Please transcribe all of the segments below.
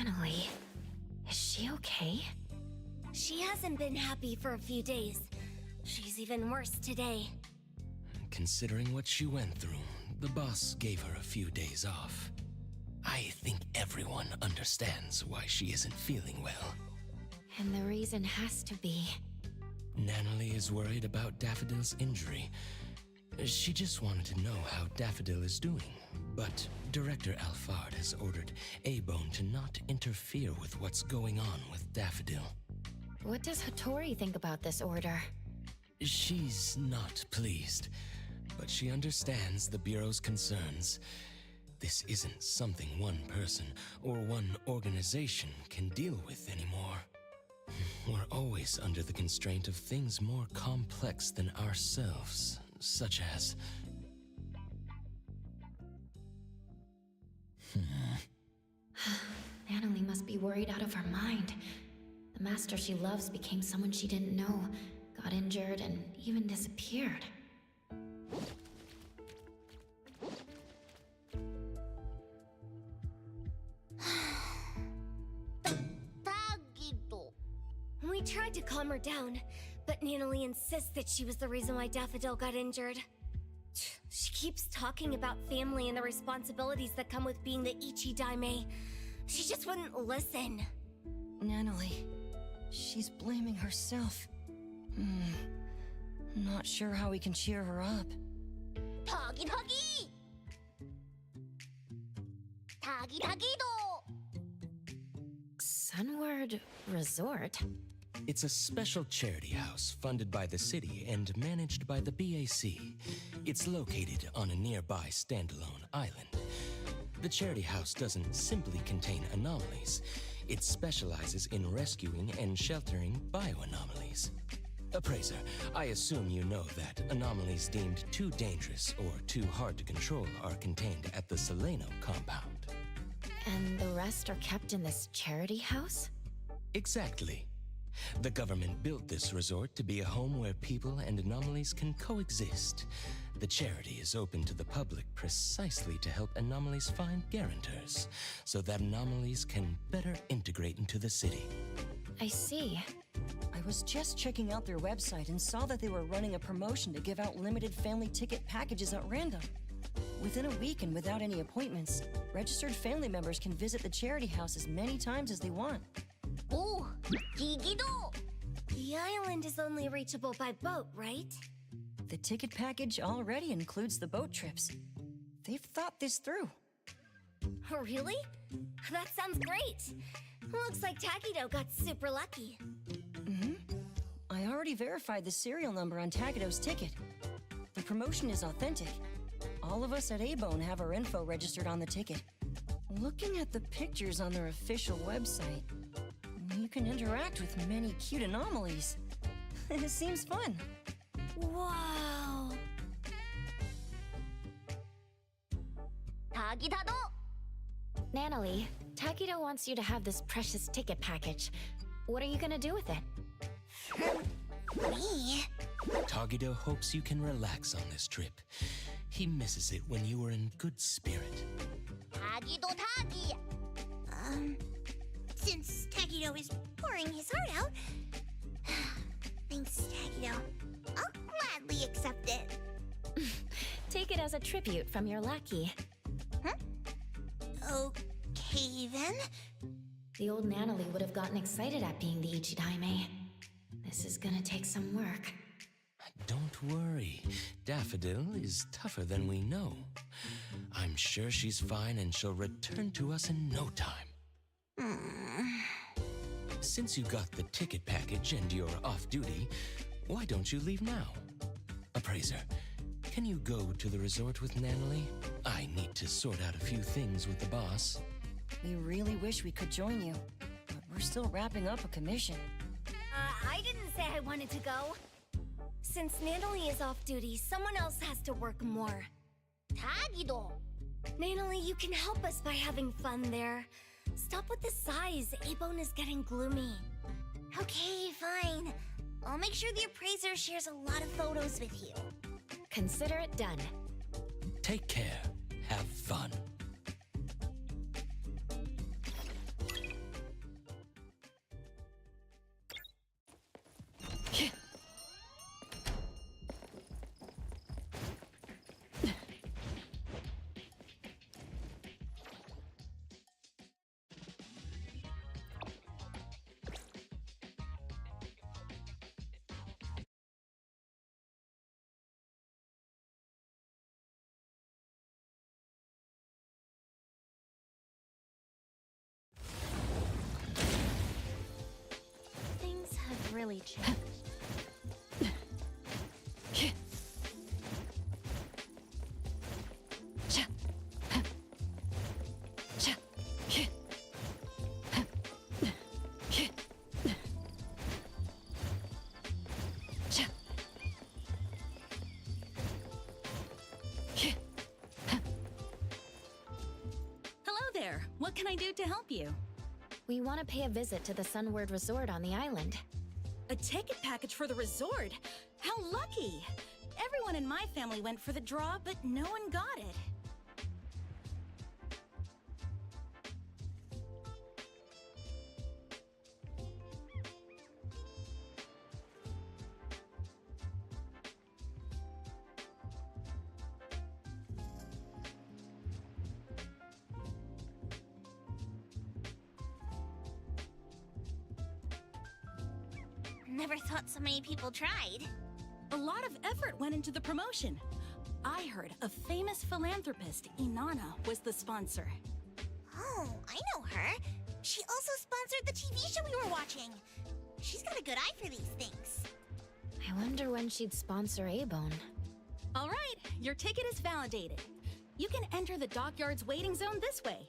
Natalie, is she okay? She hasn't been happy for a few days. She's even worse today. Considering what she went through, the boss gave her a few days off. I think everyone understands why she isn't feeling well. And the reason has to be... Natalie is worried about Daffodil's injury. She just wanted to know how Daffodil is doing, but Director Alphard has ordered A-Bone to not interfere with what's going on with Daffodil. What does Hattori think about this order? She's not pleased, but she understands the Bureau's concerns. This isn't something one person or one organization can deal with anymore. We're always under the constraint of things more complex than ourselves, such as... Natalie must be worried out of her mind. The master she loves became someone she didn't know, got injured, and even disappeared. We tried to calm her down, but Nanalie insists that she was the reason why Daffodil got injured. She keeps talking about family and the responsibilities that come with being the Ichi-Daime. She just wouldn't listen. Nanalie, she's blaming herself. Not sure how we can cheer her up. Tagi Tagi! Tagi Tagi-do! Sunward Resort? It's a special charity house funded by the city and managed by the BAC. It's located on a nearby standalone island. The charity house doesn't simply contain anomalies. It specializes in rescuing and sheltering bioanomalies. Appraiser, I assume you know that anomalies deemed too dangerous or too hard to control are contained at the Seleno compound. And the rest are kept in this charity house? Exactly. The government built this resort to be a home where people and anomalies can coexist. The charity is open to the public precisely to help anomalies find guarantors, so that anomalies can better integrate into the city. I see. I was just checking out their website and saw that they were running a promotion to give out limited family ticket packages at random. Within a week and without any appointments, registered family members can visit the charity house as many times as they want. Oh, Gigido! The island is only reachable by boat, right? The ticket package already includes the boat trips. They've thought this through. Oh, really? That sounds great! Looks like Takido got super lucky. I already verified the serial number on Takido's ticket. The promotion is authentic. All of us at A-Bone have our info registered on the ticket. Looking at the pictures on their official website, you can interact with many cute anomalies. It seems fun. Wow! Tagi-da-do! Nanalie, Takido wants you to have this precious ticket package. What are you gonna do with it? Me? Tagido hopes you can relax on this trip. He misses it when you were in good spirit. Tagido-tagi! Since Takido is pouring his heart out... Thanks, Takido. I'll gladly accept it. Take it as a tribute from your lackey. Huh? Okay, then. The old Nanalie would have gotten excited at being the Ichidaime. This is gonna take some work. Don't worry. Daffodil is tougher than we know. I'm sure she's fine and she'll return to us in no time. Since you got the ticket package and you're off duty, why don't you leave now? Appraiser, can you go to the resort with Nanalie? I need to sort out a few things with the boss. We really wish we could join you, but we're still wrapping up a commission. I didn't say I wanted to go. Since Nanalie is off duty, someone else has to work more. Tagido! Nanalie, you can help us by having fun there. Stop with the sighs. A-Bone is getting gloomy. Okay, fine. I'll make sure the appraiser shares a lot of photos with you. Consider it done. Take care. Have fun. Things have really changed. Hello there. What can I do to help you? We want to pay a visit to the Sunward Resort on the island. A ticket package for the resort? How lucky! Everyone in my family went for the draw, but no one got it. Never thought so many people tried. A lot of effort went into the promotion. I heard a famous philanthropist, Inanna, was the sponsor. Oh, I know her. She also sponsored the TV show we were watching. She's got a good eye for these things. I wonder when she'd sponsor A-Bone. All right, your ticket is validated. You can enter the dockyard's waiting zone this way.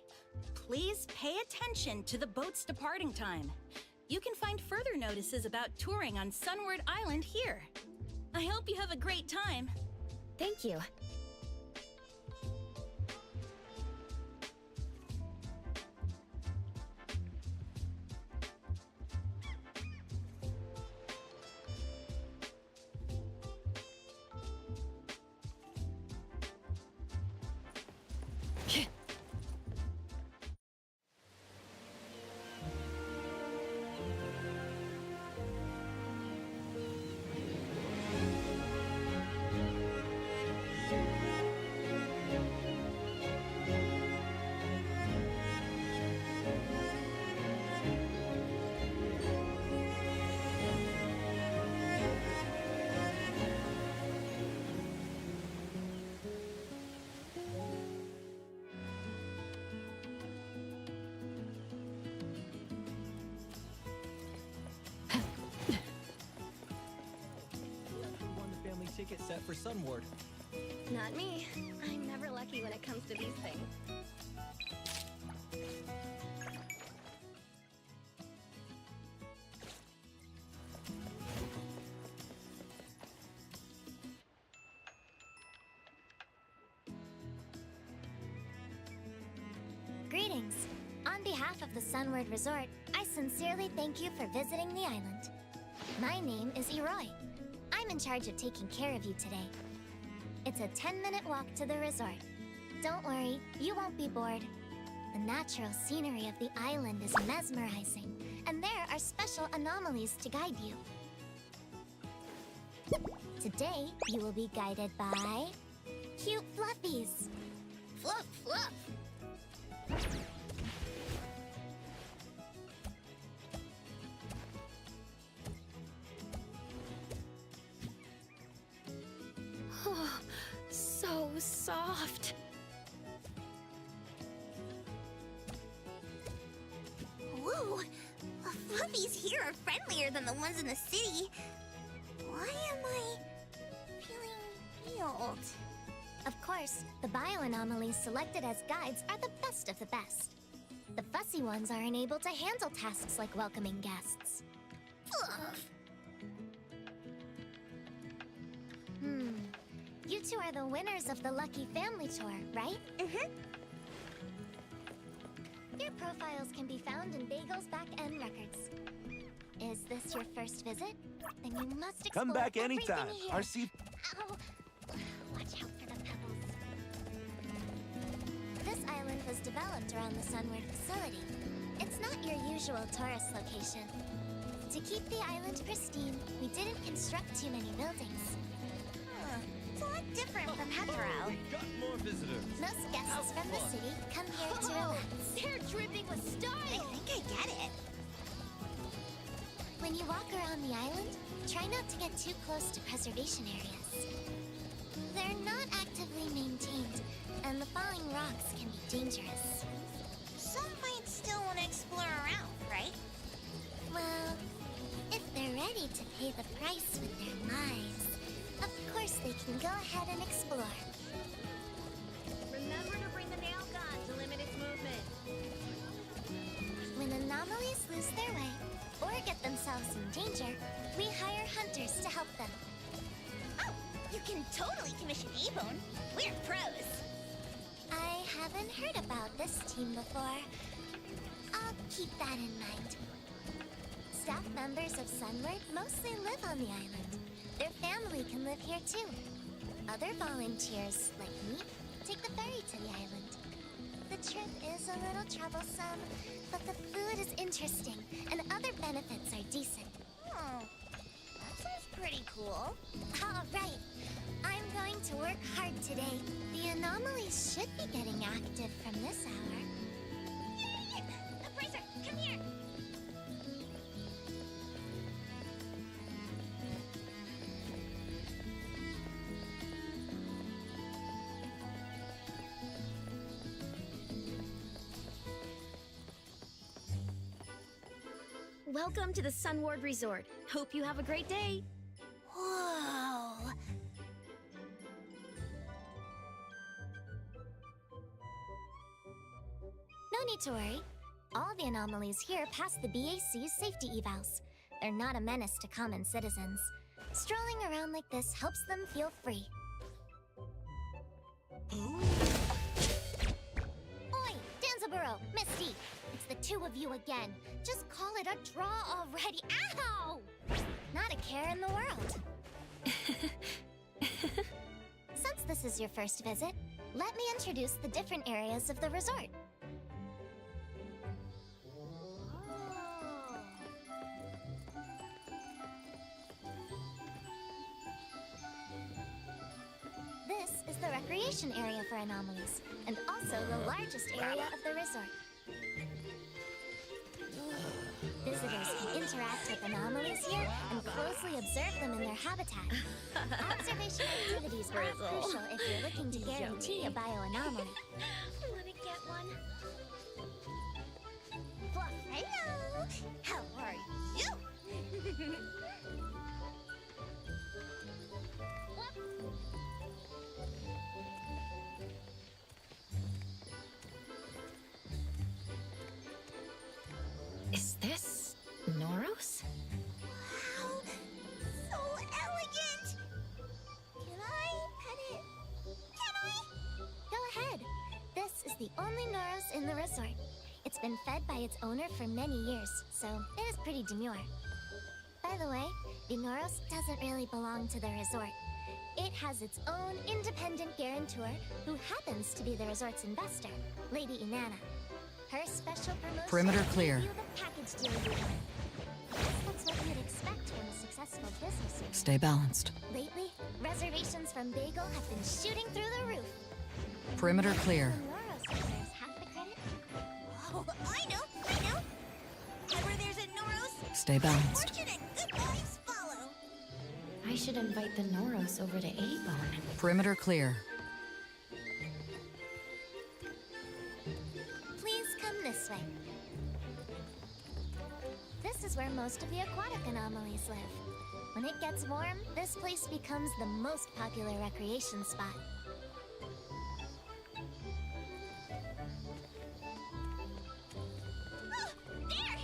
Please pay attention to the boat's departing time. You can find further notices about touring on Sunward Island here. I hope you have a great time. Thank you. Ticket set for Sunward. Not me. I'm never lucky when it comes to these things. Greetings. On behalf of the Sunward Resort, I sincerely thank you for visiting the island. My name is Eroy. I'm in charge of taking care of you today. It's a 10-minute walk to the resort. Don't worry, you won't be bored. The natural scenery of the island is mesmerizing, and there are special anomalies to guide you. Today, you will be guided by cute fluffies. Fluff, fluff! Oh, so soft. Whoa! The fluffies here are friendlier than the ones in the city. Why am I feeling healed? Of course, the bioanomalies selected as guides are the best of the best. The fussy ones are unable to handle tasks like welcoming guests. Fluff! You two are the winners of the Lucky Family Tour, right? Mm-hmm. Your profiles can be found in Bagel's back-end records. Is this your first visit? Then you must explore Come back everything anytime. here. Our sea. Ow! Watch out for the pebbles. This island was developed around the Sunward facility. It's not your usual tourist location. To keep the island pristine, we didn't construct too many buildings. It's a lot different from Hetero. We got more visitors. Most guests from the city come here to relax. They're dripping with style! I think I get it. When you walk around the island, try not to get too close to preservation areas. They're not actively maintained, and the falling rocks can be dangerous. Some might still want to explore around, right? Well, if they're ready to pay the price with their lives, of course they can go ahead and explore. Remember to bring the nail gun to limit its movement. When anomalies lose their way, or get themselves in danger, we hire hunters to help them. Oh, you can totally commission A-Bone. We're pros. I haven't heard about this team before. I'll keep that in mind. Staff members of Sunward mostly live on the island. Their family can live here too. Other volunteers, like me, take the ferry to the island. The trip is a little troublesome, but the food is interesting, and other benefits are decent. Oh, that sounds pretty cool. All right. I'm going to work hard today. The anomalies should be getting active from this hour. Appraiser, come here! Welcome to the Sunward Resort. Hope you have a great day. Whoa. No need to worry. All the anomalies here pass the BAC's safety evals. They're not a menace to common citizens. Strolling around like this helps them feel free. Oi, Danzaburo, Misty! It's the two of you again. Just call it a draw already. Ow! Not a care in the world. Since this is your first visit, let me introduce the different areas of the resort. This is the recreation area for anomalies, and also the largest area of the resort. Visitors can interact with anomalies here and closely observe them in their habitat. Observation activities are crucial if you're looking to guarantee a bioanomaly. Wanna get one? Well, hello! How are you? Is this Noros? Wow! So elegant! Can I pet it? Can I? Go ahead. This is the only Noros in the resort. It's been fed by its owner for many years, so it is pretty demure. By the way, the Noros doesn't really belong to the resort. It has its own independent guarantor, who happens to be the resort's investor, Lady Inanna. Her special promotion Perimeter clear. will give you the package deal you want. That's what you'd expect from a successful business. Stay balanced. Lately, reservations from Bagel have been shooting through the roof. Perimeter clear. The Noros deserves half the credit. Oh, I know! Ever there's a Noros, Stay balanced. fortune and good vibes follow. I should invite the Noros over to A-Bone. Perimeter clear. Please come this way. This is where most of the aquatic anomalies live. When it gets warm, this place becomes the most popular recreation spot. There!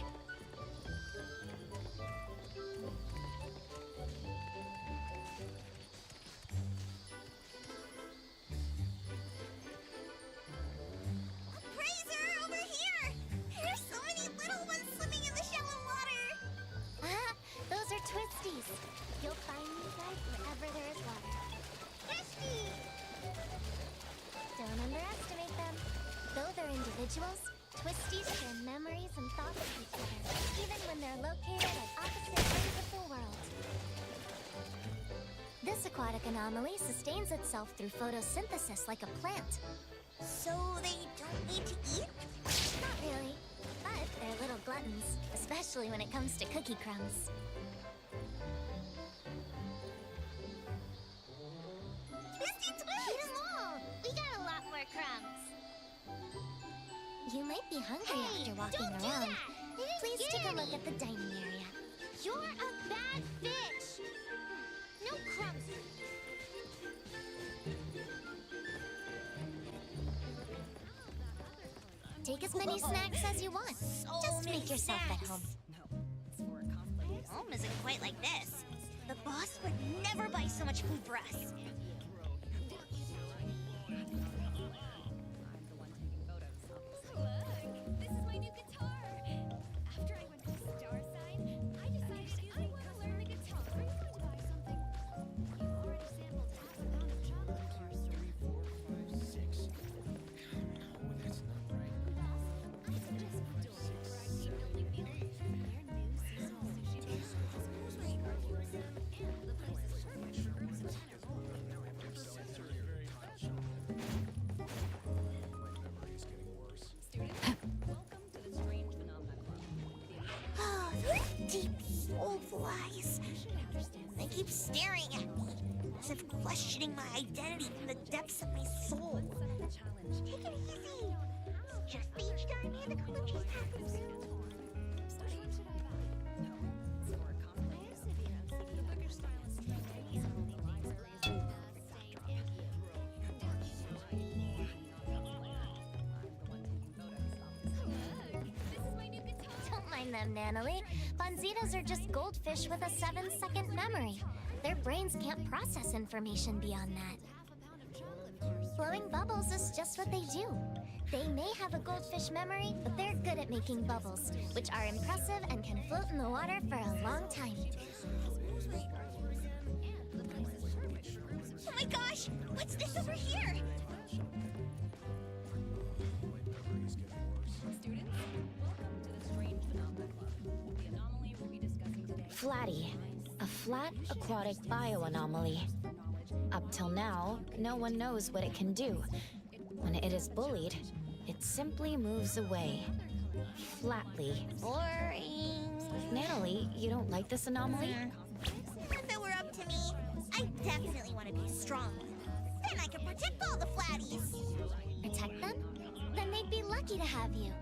Appraiser, over here! There's so many little ones swimming in the shallow water! Ah, those are twisties. You'll find these guys wherever there is water. Twisty! Don't underestimate them. Though they're individuals, twisties share memories and thoughts with each other, even when they're located at opposite ends of the world. This aquatic anomaly sustains itself through photosynthesis like a plant. So they don't need to eat? Not really. But they're little gluttons, especially when it comes to cookie crumbs. Twisty Twist! Eat 'em all! We got a lot more crumbs. You might be hungry after walking around. Please take a look at the dining area. You're a bad bitch! No crumbs. Take as many snacks as you want. Just make yourself at home. Home isn't quite like this. The boss would never buy so much food for us. This is my new guitar. After I went to Star Sign, I decided I want to learn the guitar. Are you going to buy something? You already sampled half a pound of chocolate bars. 3, 4, 5, 6. No, that's not right. I suggest we do it where I see only beauty. Their new seasonal sushi dish has gooseberry barbecue salmon, and the place is perfect for groups of 10 or more. Welcome to the Strange Phenomena Club. Oh, deep soulful eyes. They keep staring at me, as if questioning my identity from the depths of my soul. Take it easy. It's just beach time and the Kaluchi's happens. mind them, Nanalie. Bonzitas are just goldfish with a 7-second memory. Their brains can't process information beyond that. Blowing bubbles is just what they do. They may have a goldfish memory, but they're good at making bubbles, which are impressive and can float in the water for a long time. Oh my gosh! What's this over here? Students, welcome to the Strange Phenomena Club. The anomaly we'll be discussing today. Flatty, a flat aquatic bioanomaly. Up till now, no one knows what it can do. When it is bullied, it simply moves away. Flatly. Boring. Natalie, you don't like this anomaly? If it were up to me, I definitely want to be strong. Then I could protect all the flatties. Protect them? Then they'd be lucky to have you.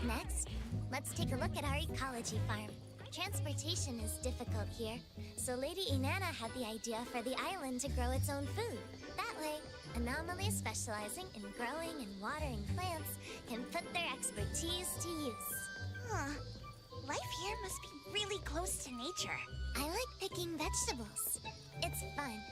Next, let's take a look at our ecology farm. Transportation is difficult here, so Lady Inanna had the idea for the island to grow its own food. That way, anomalies specializing in growing and watering plants can put their expertise to use. Huh. Life here must be really close to nature. I like picking vegetables. It's fun.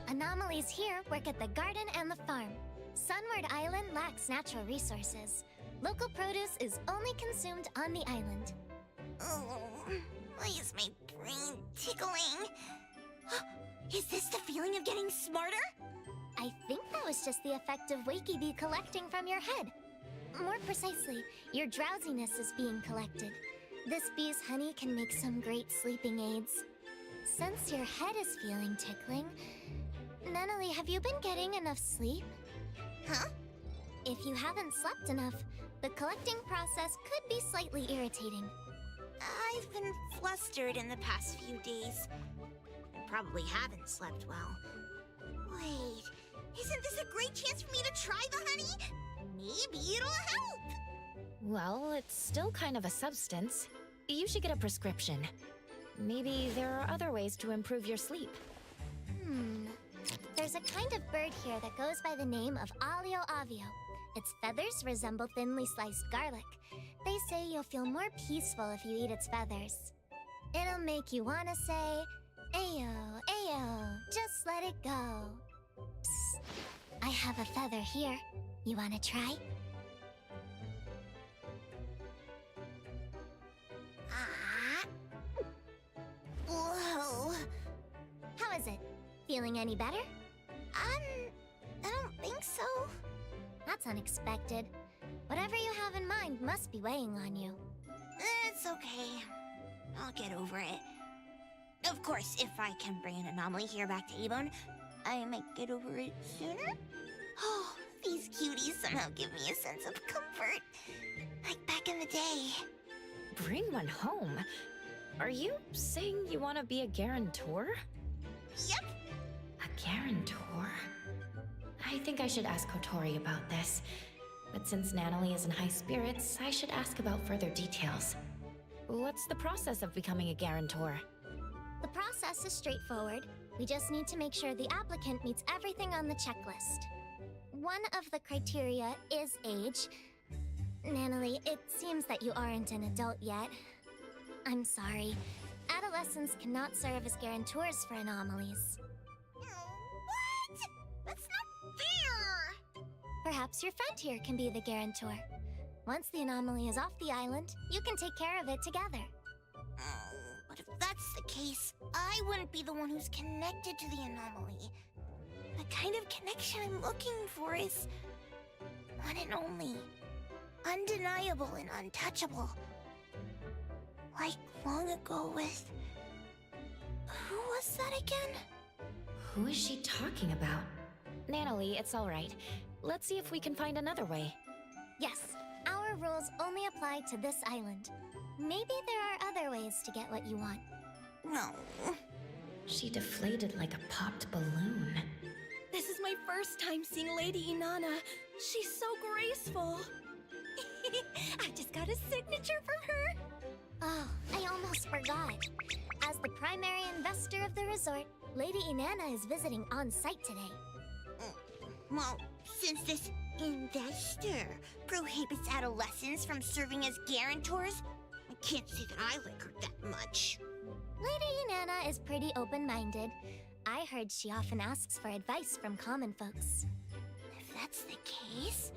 Anomalies here work at the garden and the farm. Sunward Island lacks natural resources. Local produce is only consumed on the island. Oh, why is my brain tickling? Is this the feeling of getting smarter? I think that was just the effect of Wakey Bee collecting from your head. More precisely, your drowsiness is being collected. This bee's honey can make some great sleeping aids. Since your head is feeling tickling, Nanalie, have you been getting enough sleep? Huh? If you haven't slept enough, the collecting process could be slightly irritating. I've been flustered in the past few days. I probably haven't slept well. Wait, isn't this a great chance for me to try the honey? Maybe it'll help! Well, it's still kind of a substance. You should get a prescription. Maybe there are other ways to improve your sleep. There's a kind of bird here that goes by the name of Alio Avio. Its feathers resemble thinly sliced garlic. They say you'll feel more peaceful if you eat its feathers. It'll make you want to say, Ayo, Ayo, just let it go. Psst, I have a feather here. You want to try? Ah. Whoa. How is it? Feeling any better? I don't think so. That's unexpected. Whatever you have in mind must be weighing on you. It's okay. I'll get over it. Of course, if I can bring an anomaly here back to Ebone, I might get over it sooner. Oh, these cuties somehow give me a sense of comfort. Like back in the day. Bring one home? Are you saying you want to be a guarantor? Yep. A guarantor? I think I should ask Kotori about this. But since Natalie is in high spirits, I should ask about further details. What's the process of becoming a guarantor? The process is straightforward. We just need to make sure the applicant meets everything on the checklist. One of the criteria is age. Nanalie, it seems that you aren't an adult yet. I'm sorry. Adolescents cannot serve as guarantors for anomalies. What? That's not fair! Perhaps your friend here can be the guarantor. Once the anomaly is off the island, you can take care of it together. Oh, but if that's the case, I wouldn't be the one who's connected to the anomaly. The kind of connection I'm looking for is one and only. Undeniable and untouchable. Like long ago with... Who was that again? Who is she talking about? Natalie, it's all right. Let's see if we can find another way. Yes, our rules only apply to this island. Maybe there are other ways to get what you want. No. She deflated like a popped balloon. This is my first time seeing Lady Inanna. She's so graceful. get a signature from her? Oh, I almost forgot. As the primary investor of the resort, Lady Inanna is visiting on site today. Well, since this investor prohibits adolescents from serving as guarantors, I can't say that I like her that much. Lady Inanna is pretty open-minded. I heard she often asks for advice from common folks. If that's the case,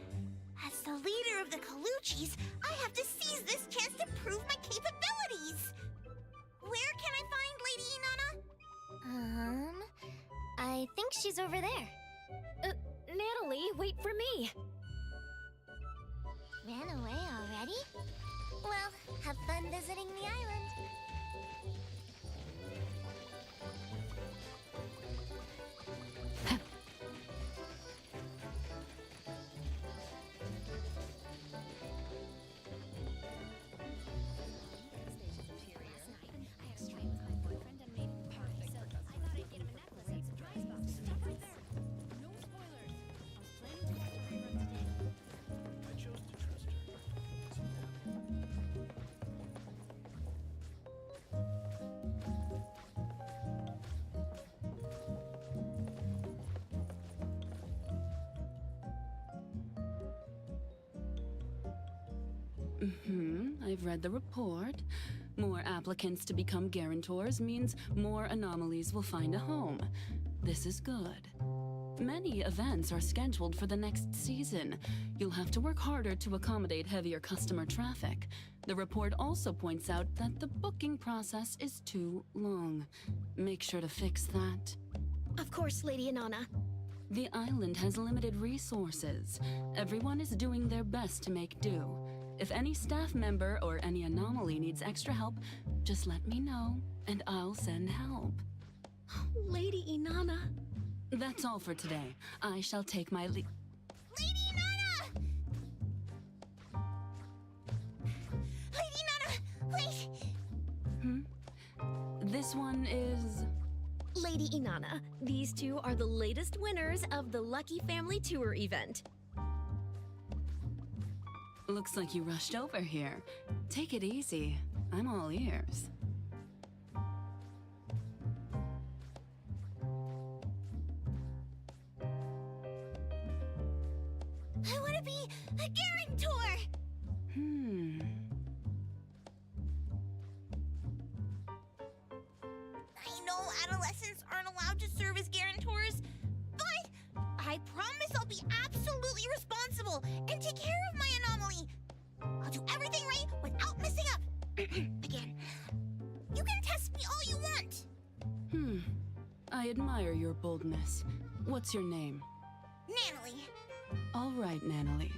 as the leader of the Colucci's, I have to seize this chance to prove my capabilities. Where can I find Lady Inanna? I think she's over there. Natalie, wait for me! Ran away already? Well, have fun visiting the island. I've read the report. More applicants to become guarantors means more anomalies will find a home. This is good. Many events are scheduled for the next season. You'll have to work harder to accommodate heavier customer traffic. The report also points out that the booking process is too long. Make sure to fix that. Of course, Lady Inanna. The island has limited resources. Everyone is doing their best to make do. If any staff member or any anomaly needs extra help, just let me know, and I'll send help. Lady Inanna. That's all for today. I shall take my leave. Lady Inanna! Lady Inanna, wait! This one is... Lady Inanna, these two are the latest winners of the Lucky Family Tour event. Looks like you rushed over here. Take it easy. I'm all ears. I want to be a guarantor! I know adolescents aren't allowed to serve as guarantors, but I promise I'll be absolutely responsible and take care of my anomaly. I'll do everything right without messing up. Again. You can test me all you want. I admire your boldness. What's your name? Natalie. All right, Natalie.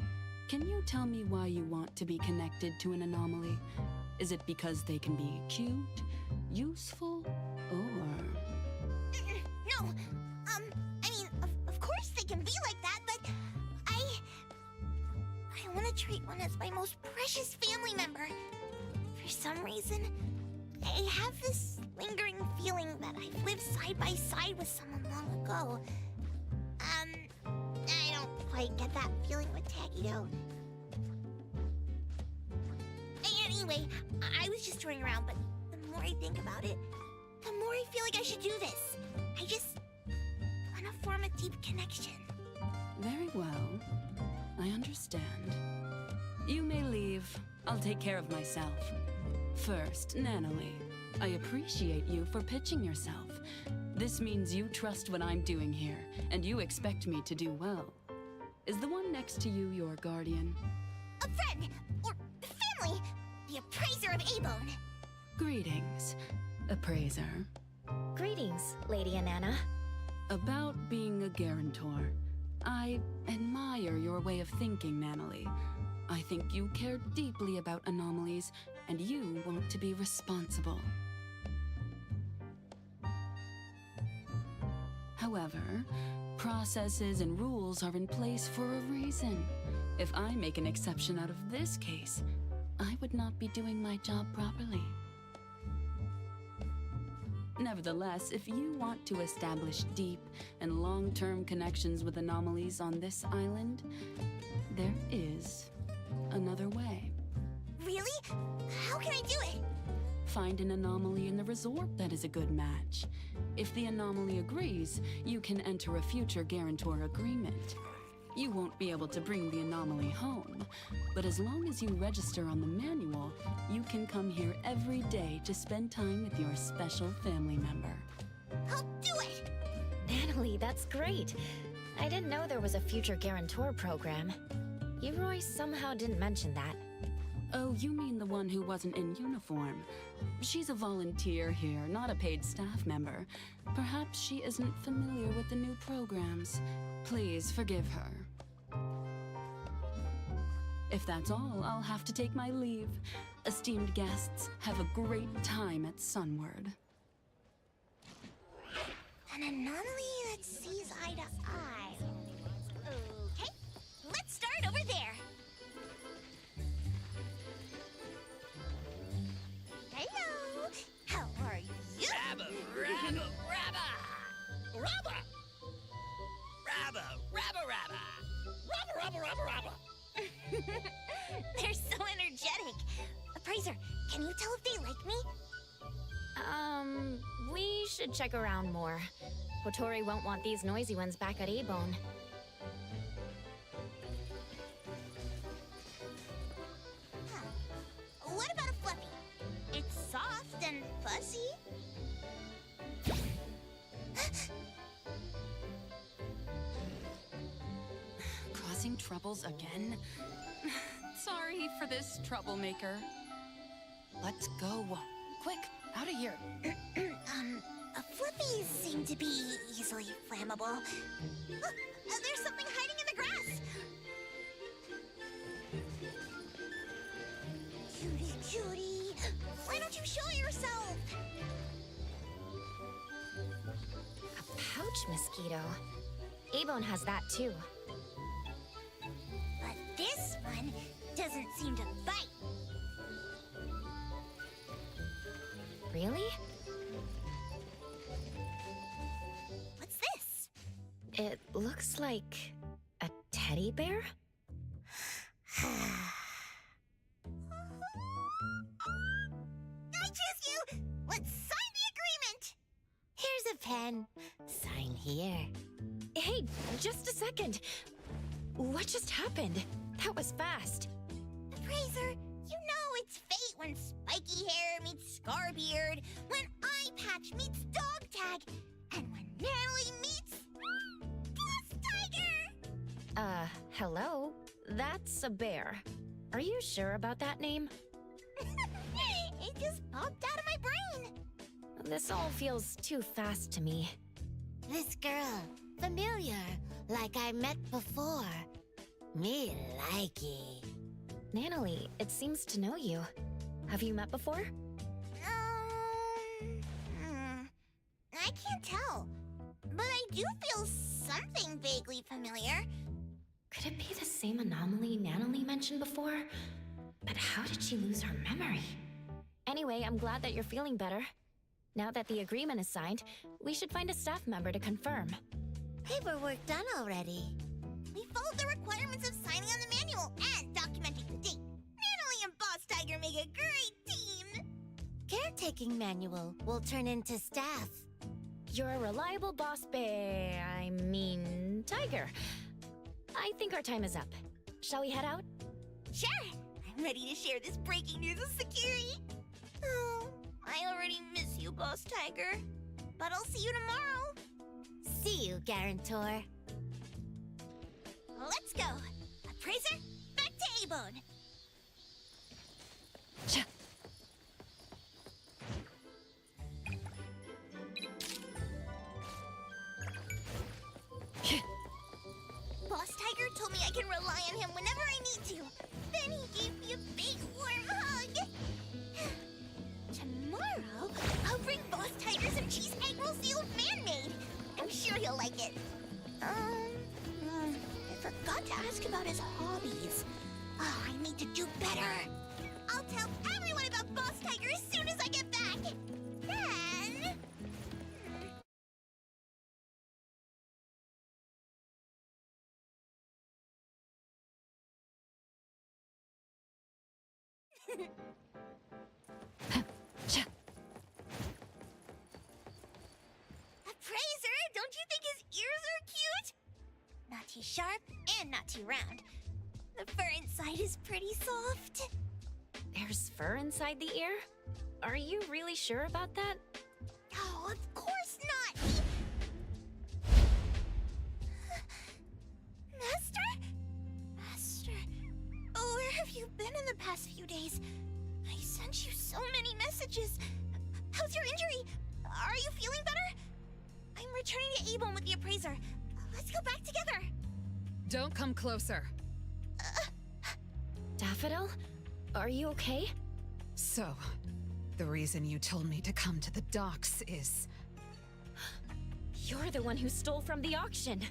Can you tell me why you want to be connected to an anomaly? Is it because they can be cute, useful, or... No, I mean, of course they can be like that, but I want to treat one as my most precious family member. For some reason, I have this lingering feeling that I've lived side by side with someone long ago. I don't quite get that feeling with Taggy, though. Anyway, I was just touring around, but the more I think about it, the more I feel like I should do this. I just want to form a deep connection. Very well. I understand. You may leave. I'll take care of myself. First, Natalie, I appreciate you for pitching yourself. This means you trust what I'm doing here, and you expect me to do well. Is the one next to you your guardian? A friend, or family, the appraiser of Abone. Greetings, appraiser. Greetings, Lady Inanna. About being a guarantor, I admire your way of thinking, Natalie. I think you care deeply about anomalies, and you want to be responsible. However, processes and rules are in place for a reason. If I make an exception out of this case, I would not be doing my job properly. Nevertheless, if you want to establish deep and long-term connections with anomalies on this island, there is another way. find an anomaly in the resort that is a good match. If the anomaly agrees, you can enter a future guarantor agreement. You won't be able to bring the anomaly home, but as long as you register on the manual, you can come here every day to spend time with your special family member. I'll do it! Natalie, that's great. I didn't know there was a future guarantor program. Roy somehow didn't mention that. Oh, you mean the one who wasn't in uniform. She's a volunteer here, not a paid staff member. Perhaps she isn't familiar with the new programs. Please forgive her. If that's all, I'll have to take my leave. Esteemed guests, have a great time at Sunward. An anomaly that sees eye to eye. Okay, let's start over there. Hello, how are you? Rabba, rabba, rabba! Rabba! Rabba, rabba, rabba! Rabba, rabba, rabba, rabba! They're so energetic. Appraiser, can you tell if they like me? We should check around more. Kotori won't want these noisy ones back at A-Bone. Huh. What about a fluffy? It's soft and fuzzy. Causing troubles again? Sorry for this troublemaker. Let's go. Quick, out of here. Fluffies seem to be easily flammable. Look, there's something hiding in the grass. Cutie, cutie, why don't you show yourself? A pouch mosquito. A-Bone has that too. But this one doesn't seem to bite. Really? What's this? It looks like a teddy bear? I choose you! Let's sign the agreement! Here's a pen. Sign here. Hey, just a second. What just happened? That was fast. Appraiser, you know it's fate when spiky hair meets Scarbeard, when eye patch meets dog tag, and when Natalie meets Boss Tiger! Hello? That's a bear. Are you sure about that name? It just popped out of my brain. This all feels too fast to me. This girl, familiar, like I met before. Me likey. Natalie, it seems to know you. Have you met before? I can't tell. But I do feel something vaguely familiar. Could it be the same anomaly Natalie mentioned before? But how did she lose her memory? Anyway, I'm glad that you're feeling better. Now that the agreement is signed, we should find a staff member to confirm. Paperwork done already. We followed the requirements of signing on the manual and documenting the date. Natalie and Boss Tiger make a great team. Caretaking manual will turn into staff. You're a reliable boss tiger. I think our time is up. Shall we head out? Sure. I'm ready to share this breaking news with Sakiri. Oh, I already miss you, Boss Tiger. But I'll see you tomorrow. See you, Guarantor. Let's go. Appraiser, back to A-Bone. Boss Tiger told me I can rely on him whenever I need to. Then he gave me a big warm hug. Tomorrow, I'll bring Boss Tiger some cheese egg roll sealed man-made. I'm sure he'll like it. I forgot to ask about his hobbies. Oh, I need to do better. I'll tell everyone about Boss Tiger as soon as I get back. Then... Appraiser, don't you think his ears are cute? Not too sharp and not too round. The fur inside is pretty soft. There's fur inside the ear? Are you really sure about that? Oh, of course not! Master? Master, where have you been in the past few days? I sent you so many messages. How's your injury? Are you feeling better? I'm returning to Avon with the appraiser. Let's go back together. Don't come closer. Daffodil? Are you okay? So, the reason you told me to come to the docks is... You're the one who stole from the auction.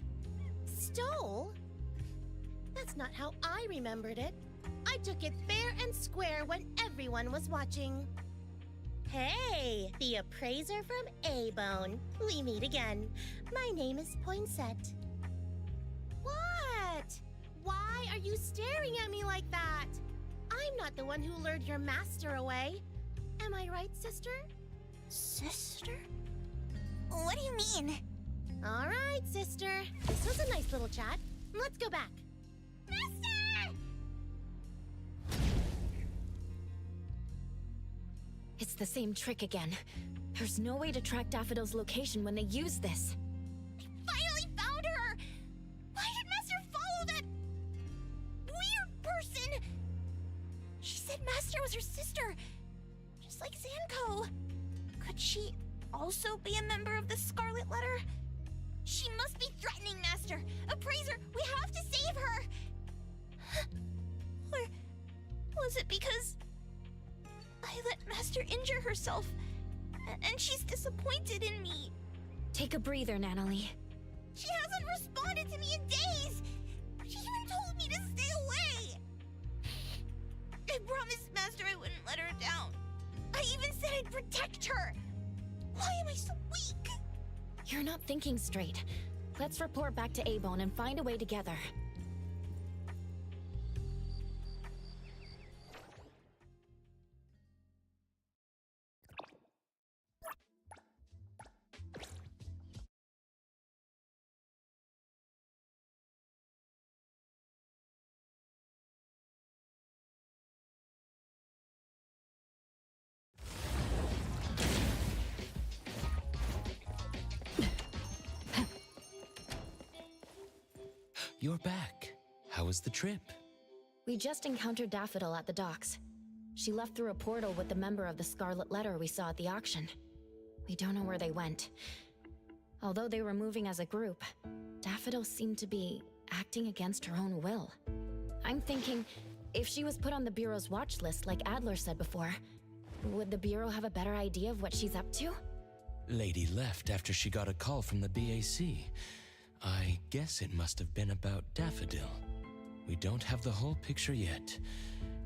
Stole? That's not how I remembered it. I took it fair and square when everyone was watching. Hey, the appraiser from A-Bone. We meet again. My name is Poinsett. What? Why are you staring at me like that? I'm not the one who lured your master away. Am I right, sister? Sister? What do you mean? All right, sister. This was a nice little chat. Let's go back. Master! It's the same trick again. There's no way to track Daffodil's location when they use this. Finally found her! Why did Master follow that weird person? She said Master was her sister, just like Zanko. Could she also be a member of the Scarlet Letter? She must be threatening Master. Appraiser, we have to save her! Or was it because I let Master injure herself, and she's disappointed in me? Take a breather, Nanalie. She hasn't responded to me in days! She even told me to stay away! I promised Master I wouldn't let her down. I even said I'd protect her! Why am I so weak? You're not thinking straight. Let's report back to A-Bone and find a way together. You're back. How was the trip? We just encountered Daffodil at the docks. She left through a portal with the member of the Scarlet Letter we saw at the auction. We don't know where they went. Although they were moving as a group, Daffodil seemed to be acting against her own will. I'm thinking, if she was put on the Bureau's watch list like Adler said before, would the Bureau have a better idea of what she's up to? Lady left after she got a call from the BAC. I guess it must have been about Daffodil. We don't have the whole picture yet.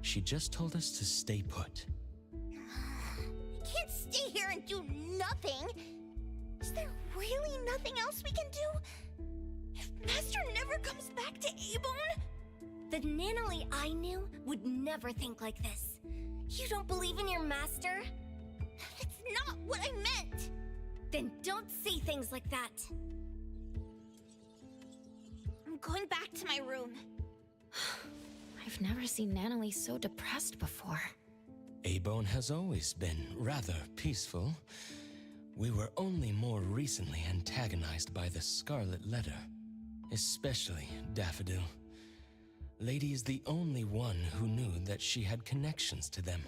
She just told us to stay put. I can't stay here and do nothing. Is there really nothing else we can do? If Master never comes back to A-Bone? The Nanalie I knew would never think like this. You don't believe in your master? That's not what I meant! Then don't say things like that. I'm going back to my room. I've never seen Nanalie so depressed before. A-Bone has always been rather peaceful. We were only more recently antagonized by the Scarlet Letter, especially Daffodil. Lady is the only one who knew that she had connections to them,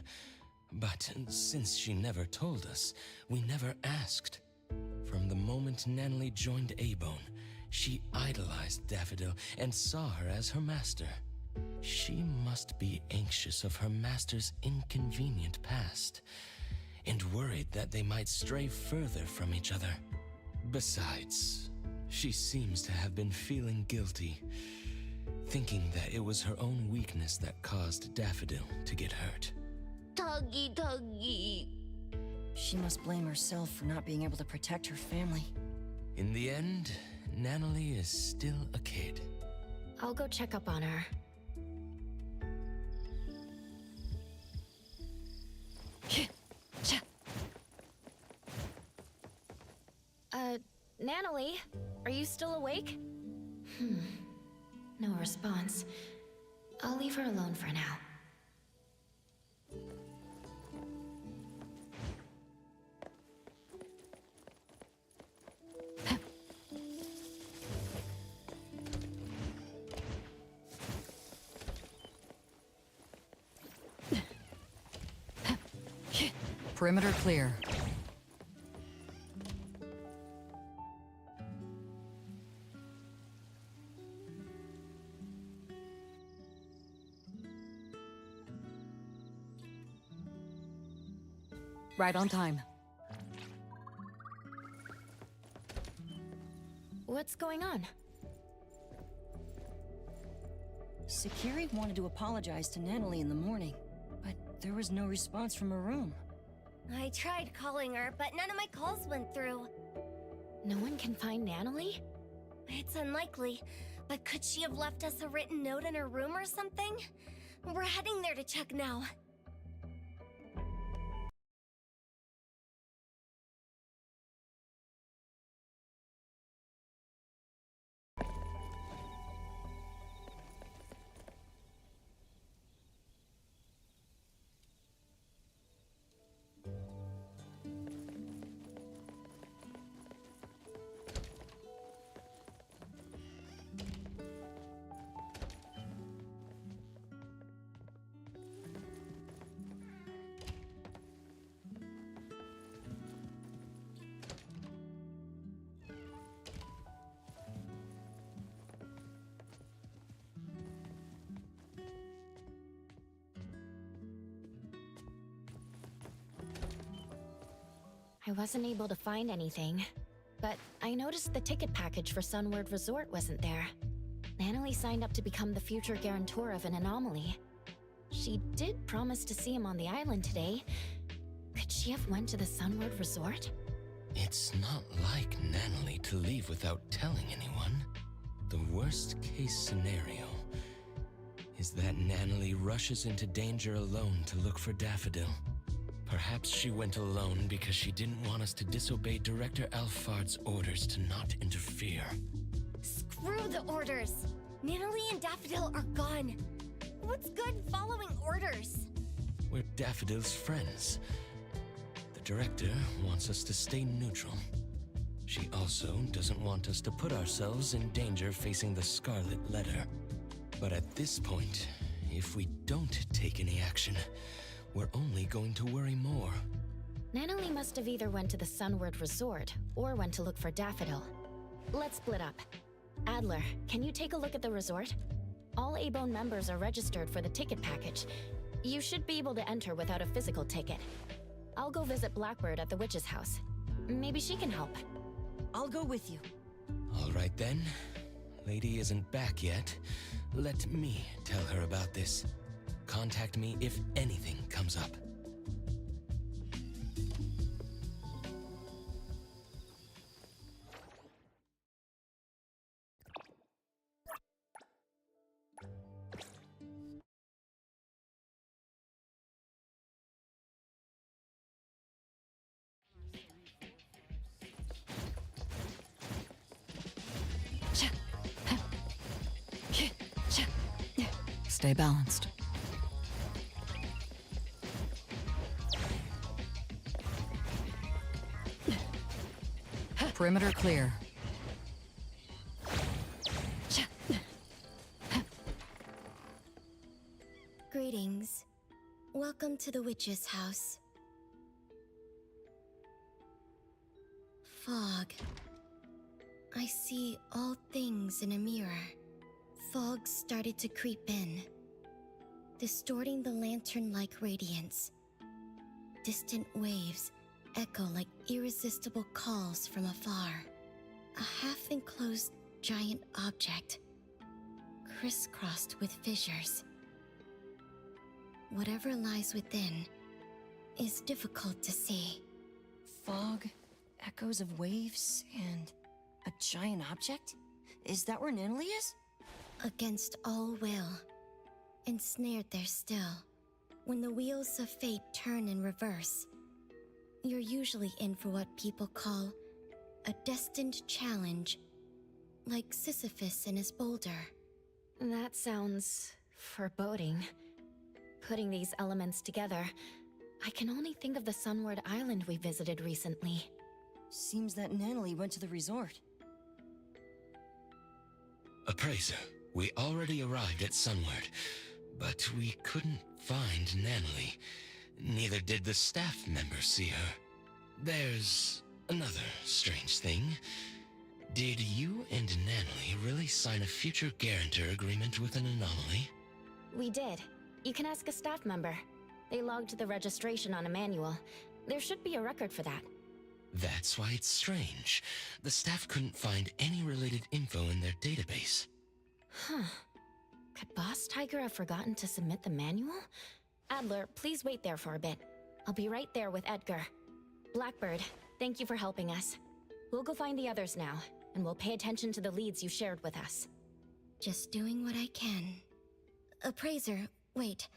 but since she never told us, we never asked. From the moment Nanalie joined A-Bone, she idolized Daffodil and saw her as her master. She must be anxious of her master's inconvenient past, and worried that they might stray further from each other. Besides, she seems to have been feeling guilty, thinking that it was her own weakness that caused Daffodil to get hurt. Tuggy. She must blame herself for not being able to protect her family. In the end, Nanalie is still a kid. I'll go check up on her. Natalie, are you still awake? No response. I'll leave her alone for now. Perimeter clear. Right on time. What's going on? Sakiri wanted to apologize to Natalie in the morning, but there was no response from her room. I tried calling her, but none of my calls went through. No one can find Natalie? It's unlikely, but could she have left us a written note in her room or something? We're heading there to check now. I wasn't able to find anything, but I noticed the ticket package for Sunward Resort wasn't there. Natalie signed up to become the future guarantor of an anomaly. She did promise to see him on the island today. Could she have went to the Sunward Resort? It's not like Natalie to leave without telling anyone. The worst case scenario is that Natalie rushes into danger alone to look for Daffodil. Perhaps she went alone because she didn't want us to disobey Director Alphard's orders to not interfere. Screw the orders! Natalie and Daffodil are gone. What's good following orders? We're Daffodil's friends. The Director wants us to stay neutral. She also doesn't want us to put ourselves in danger facing the Scarlet Letter. But at this point, if we don't take any action, we're only going to worry more. Natalie must have either went to the Sunward Resort or went to look for Daffodil. Let's split up. Adler, can you take a look at the resort? All A-Bone members are registered for the ticket package. You should be able to enter without a physical ticket. I'll go visit Blackbird at the witch's house. Maybe she can help. I'll go with you. All right then. Lady isn't back yet. Let me tell her about this. Contact me if anything comes up. Stay balanced. Perimeter clear. Greetings. Welcome to the witch's house. Fog. I see all things in a mirror. Fog started to creep in, distorting the lantern-like radiance. Distant waves echo like irresistible calls from afar. A half-enclosed giant object, crisscrossed with fissures. Whatever lies within is difficult to see. Fog, echoes of waves, and a giant object? Is that where Natalie is? Against all will, ensnared there still. When the wheels of fate turn in reverse, you're usually in for what people call A destined challenge, like Sisyphus and his boulder. That sounds foreboding. Putting these elements together, I can only think of the Sunward Island we visited recently. Seems that Natalie went to the resort. Appraiser, we already arrived at Sunward, but we couldn't find Natalie. Neither did the staff members see her. There's another strange thing. Did you and Natalie really sign a future guarantor agreement with an anomaly? We did. You can ask a staff member. They logged the registration on a manual. There should be a record for that. That's why it's strange. The staff couldn't find any related info in their database. Huh. Could Boss Tiger have forgotten to submit the manual? Adler, please wait there for a bit. I'll be right there with Edgar. Blackbird, thank you for helping us. We'll go find the others now, and we'll pay attention to the leads you shared with us. Just doing what I can. Appraiser, wait.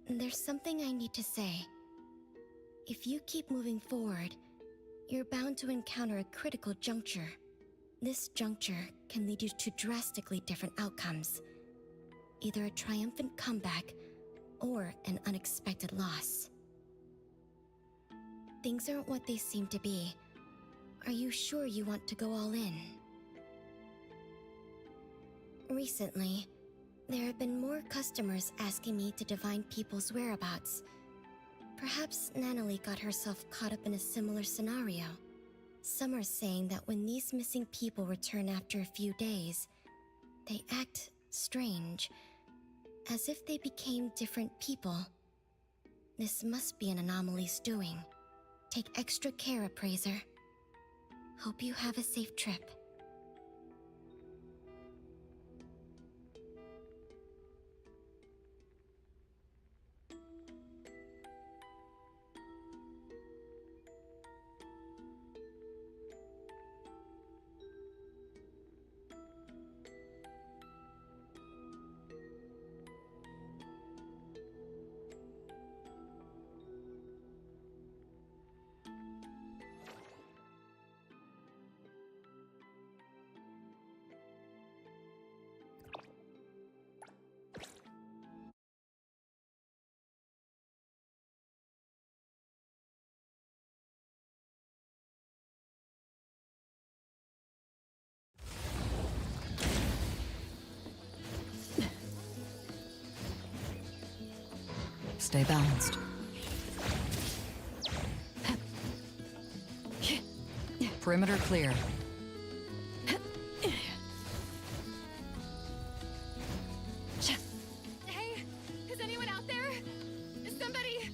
There's something I need to say. If you keep moving forward, you're bound to encounter a critical juncture. This juncture can lead you to drastically different outcomes. Either a triumphant comeback, or an unexpected loss. Things aren't what they seem to be. Are you sure you want to go all in? Recently, there have been more customers asking me to divine people's whereabouts. Perhaps Natalie got herself caught up in a similar scenario. Some are saying that when these missing people return after a few days, they act strange, as if they became different people. This must be an anomaly's doing. Take extra care, Appraiser. Hope you have a safe trip. Stay balanced. Perimeter clear. Hey, is anyone out there? Is somebody...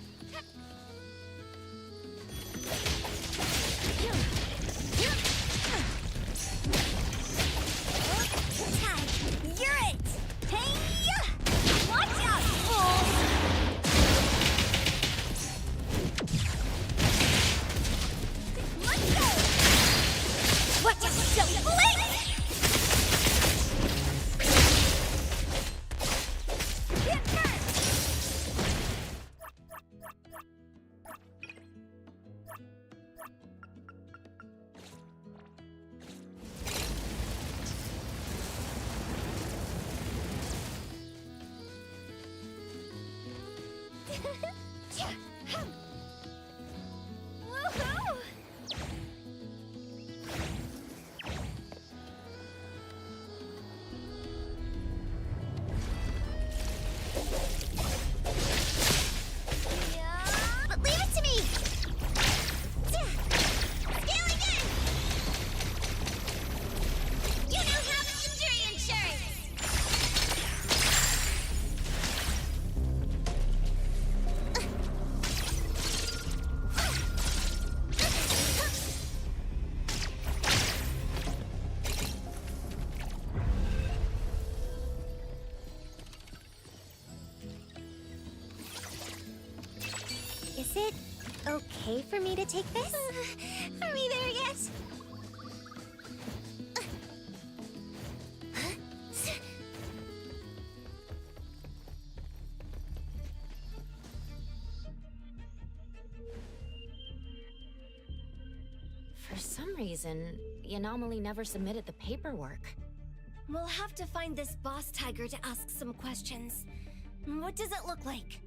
You're it! Hey! Watch out, fools! Let's go! Watch out, silly blink! Get hurt! Woohoo! Yeah, but leave it to me! Scaling in! You now have injury insurance! Is it okay for me to take this? Are we there yet? For some reason, the anomaly never submitted the paperwork. We'll have to find this boss tiger to ask some questions. What does it look like?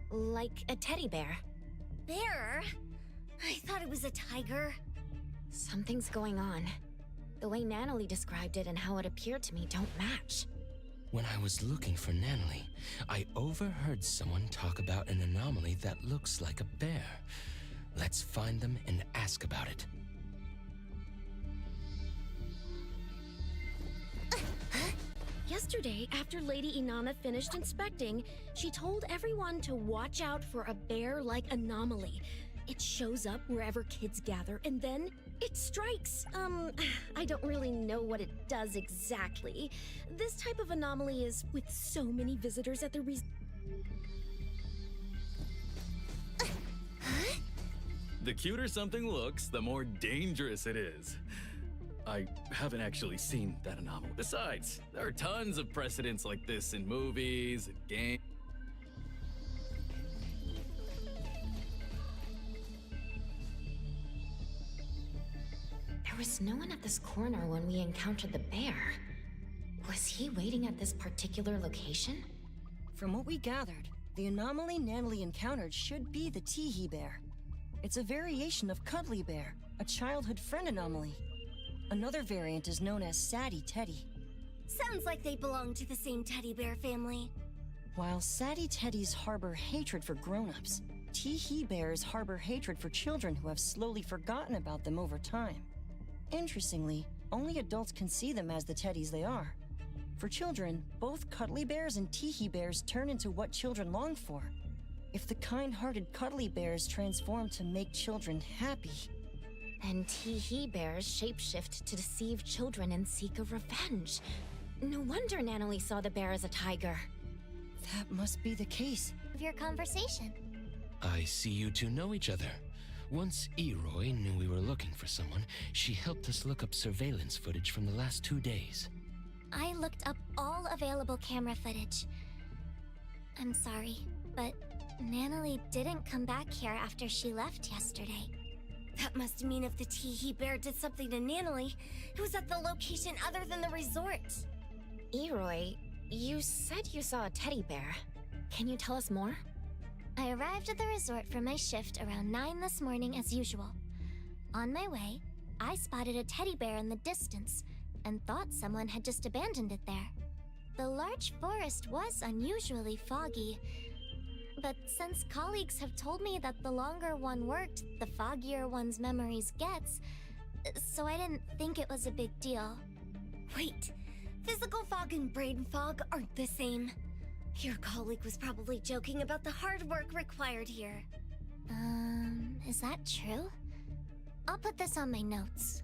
Like a teddy bear. Bear? I thought it was a tiger. Something's going on. The way Natalie described it and how it appeared to me don't match. When I was looking for Natalie, I overheard someone talk about an anomaly that looks like a bear. Let's find them and ask about it. Yesterday, after Lady Inanna finished inspecting, she told everyone to watch out for a bear-like anomaly. It shows up wherever kids gather, and then it strikes. I don't really know what it does exactly. This type of anomaly is with so many visitors at the The cuter something looks, the more dangerous it is. I haven't actually seen that anomaly. Besides, there are tons of precedents like this in movies and games. There was no one at this corner when we encountered the bear. Was he waiting at this particular location? From what we gathered, the anomaly Natalie encountered should be the Teehee bear. It's a variation of Cuddly Bear, a childhood friend anomaly. Another variant is known as Sadie Teddy. Sounds like they belong to the same teddy bear family. While Sadie Teddies harbor hatred for grown-ups, Teehee bears harbor hatred for children who have slowly forgotten about them over time. Interestingly, only adults can see them as the teddies they are. For children, both Cuddly Bears and Teehee bears turn into what children long for. If the kind-hearted Cuddly Bears transform to make children happy, and Teehee bears shapeshift to deceive children and seek a revenge. No wonder Natalie saw the bear as a tiger. That must be the case. Of your conversation. I see you two know each other. Once Eroy knew we were looking for someone, she helped us look up surveillance footage from the last 2 days. I looked up all available camera footage. I'm sorry, but Natalie didn't come back here after she left yesterday. That must mean if the Teehee bear did something to Natalie, it was at the location other than the resort. Eroy, you said you saw a teddy bear. Can you tell us more? I arrived at the resort for my shift around 9 this morning as usual. On my way, I spotted a teddy bear in the distance and thought someone had just abandoned it there. The large forest was unusually foggy, but since colleagues have told me that the longer one worked, the foggier one's memories gets, so I didn't think it was a big deal. Wait, physical fog and brain fog aren't the same. Your colleague was probably joking about the hard work required here. Is that true? I'll put this on my notes.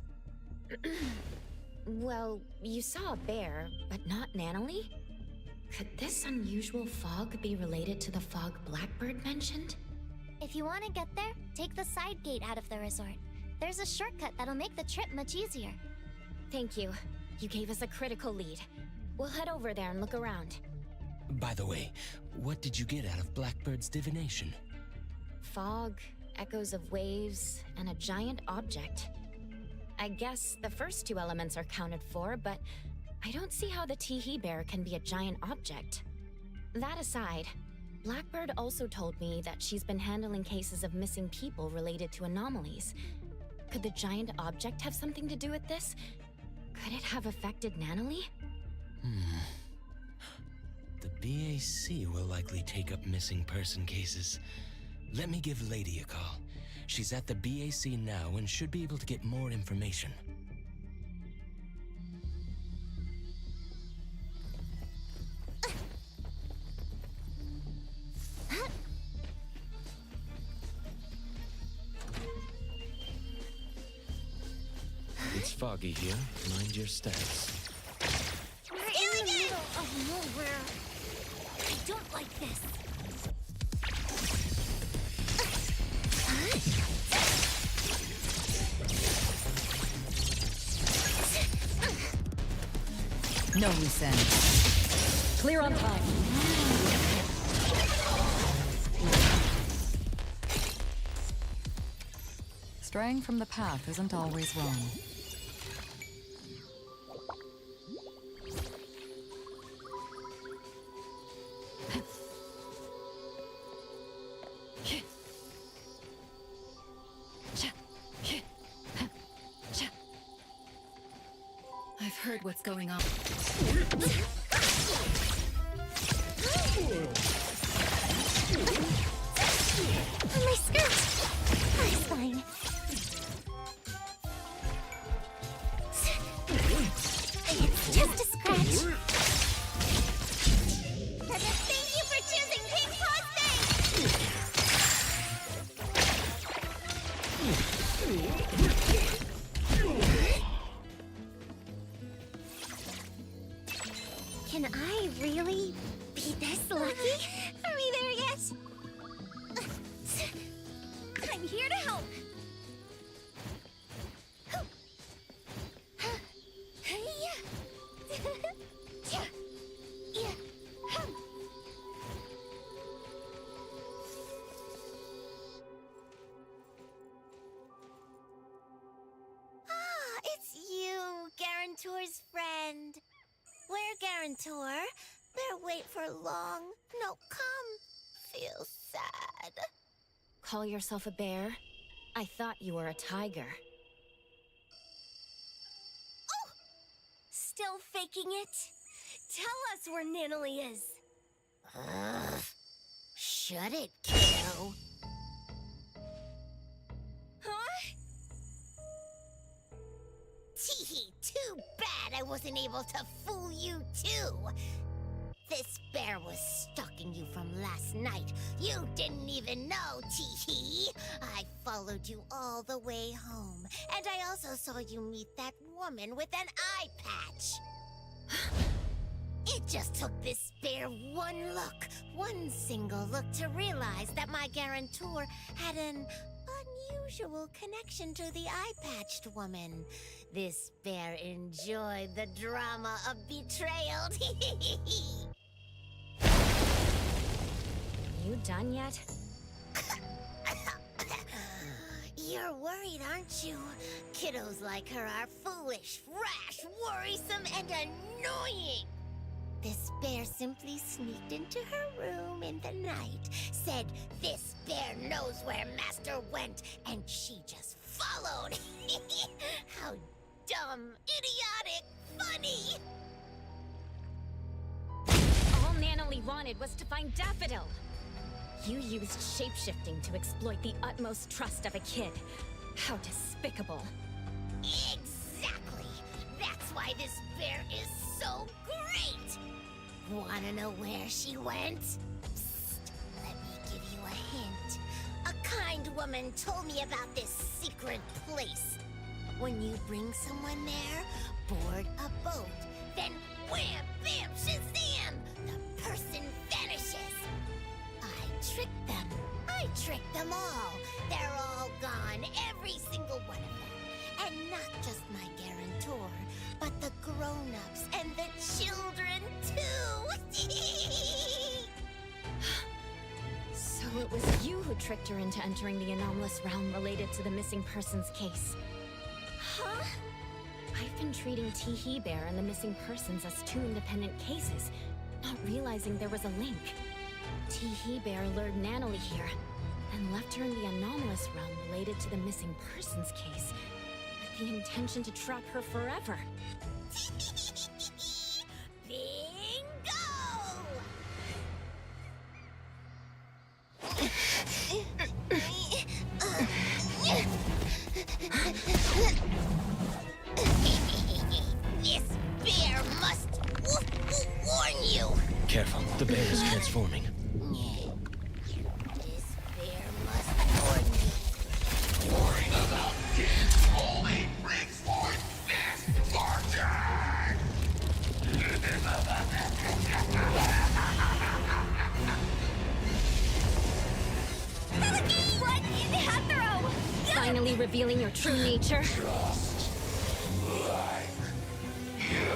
Well, you saw a bear, but not Natalie? Could this unusual fog be related to the fog Blackbird mentioned? If you want to get there, take the side gate out of the resort. There's a shortcut that'll make the trip much easier. Thank you. You gave us a critical lead. We'll head over there and look around. By the way, what did you get out of Blackbird's divination? Fog, echoes of waves, and a giant object. I guess the first 2 elements are counted for, but I don't see how the Teehee bear can be a giant object. That aside, Blackbird also told me that she's been handling cases of missing people related to anomalies. Could the giant object have something to do with this? Could it have affected Natalie? The BAC will likely take up missing person cases. Let me give Lady a call. She's at the BAC now and should be able to get more information. It's foggy here. Mind your steps. We're in the middle of nowhere. I don't like this. No loose ends. Clear on time. Straying from the path isn't always wrong. I've heard what's going on. My skirt! That's fine. It's just a scratch. Thank you for choosing Pink Can I really be this lucky? Are we there yet? I'm here to help. Ah, it's you, Garantor's friend. Where, Garantor? Better wait for long. No, come. Feel sad. Call yourself a bear? I thought you were a tiger. Oh! Still faking it? Tell us where Nanalie is. Shut it, kiddo. Huh? Teehee, too bad I wasn't able to fool you too. This bear was stalking you from last night. You didn't even know, Teehee. I followed you all the way home. And I also saw you meet that woman with an eye patch. It just took this bear one single look to realize that my guarantor had an unusual connection to the eye-patched woman. This bear enjoyed the drama of betrayal. You done yet? You're worried, aren't you? Kiddos like her are foolish, rash, worrisome, and annoying. This bear simply sneaked into her room in the night, said this bear knows where Master went, and she just followed. How dumb, idiotic, funny! All Nanalie wanted was to find Daffodil. You used shapeshifting to exploit the utmost trust of a kid. How despicable. Exactly! That's why this bear is so great! Wanna know where she went? Psst, let me give you a hint. A kind woman told me about this secret place. When you bring someone there, board a boat, then wham, bam, shazam! The person vanishes. I tricked them all. They're all gone, every single one of them. And not just my guarantor, but the grown-ups and the children, too. So it was you who tricked her into entering the anomalous realm related to the missing persons case. Huh? I've been treating Teehee Bear and the missing persons as two independent cases, not realizing there was a link. Teehee Bear lured Nanalie here, and left her in the anomalous realm related to the missing persons case, with the intention to trap her forever. Bingo! This bear must warn you. Careful, the bear is transforming. This bear must warn you. Worrying about kids only brings forth misfortune. Run in, Hathro! Finally revealing your true nature. Just like you.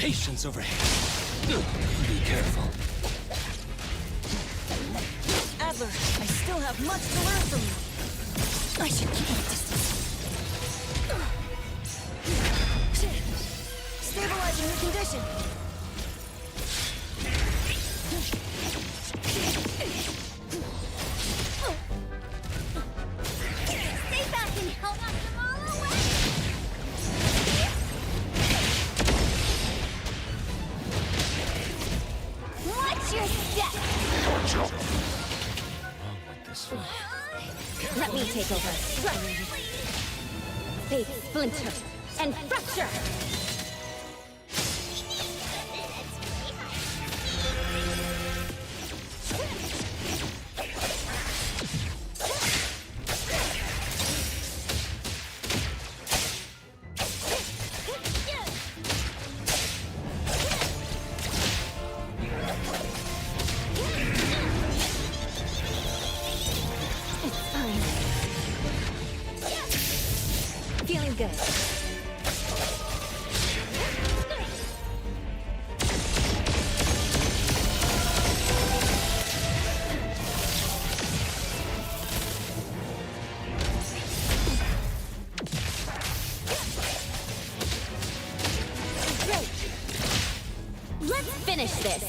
patience over here. Be careful. Adler, I still have much to learn from you. I should keep my distance. Stabilizing your condition. Stay back and help us them all away! Watch your step! Wrong with this one? Let me take over. Right. Fate splinter and fracture. Feeling good. Great. Let's finish this.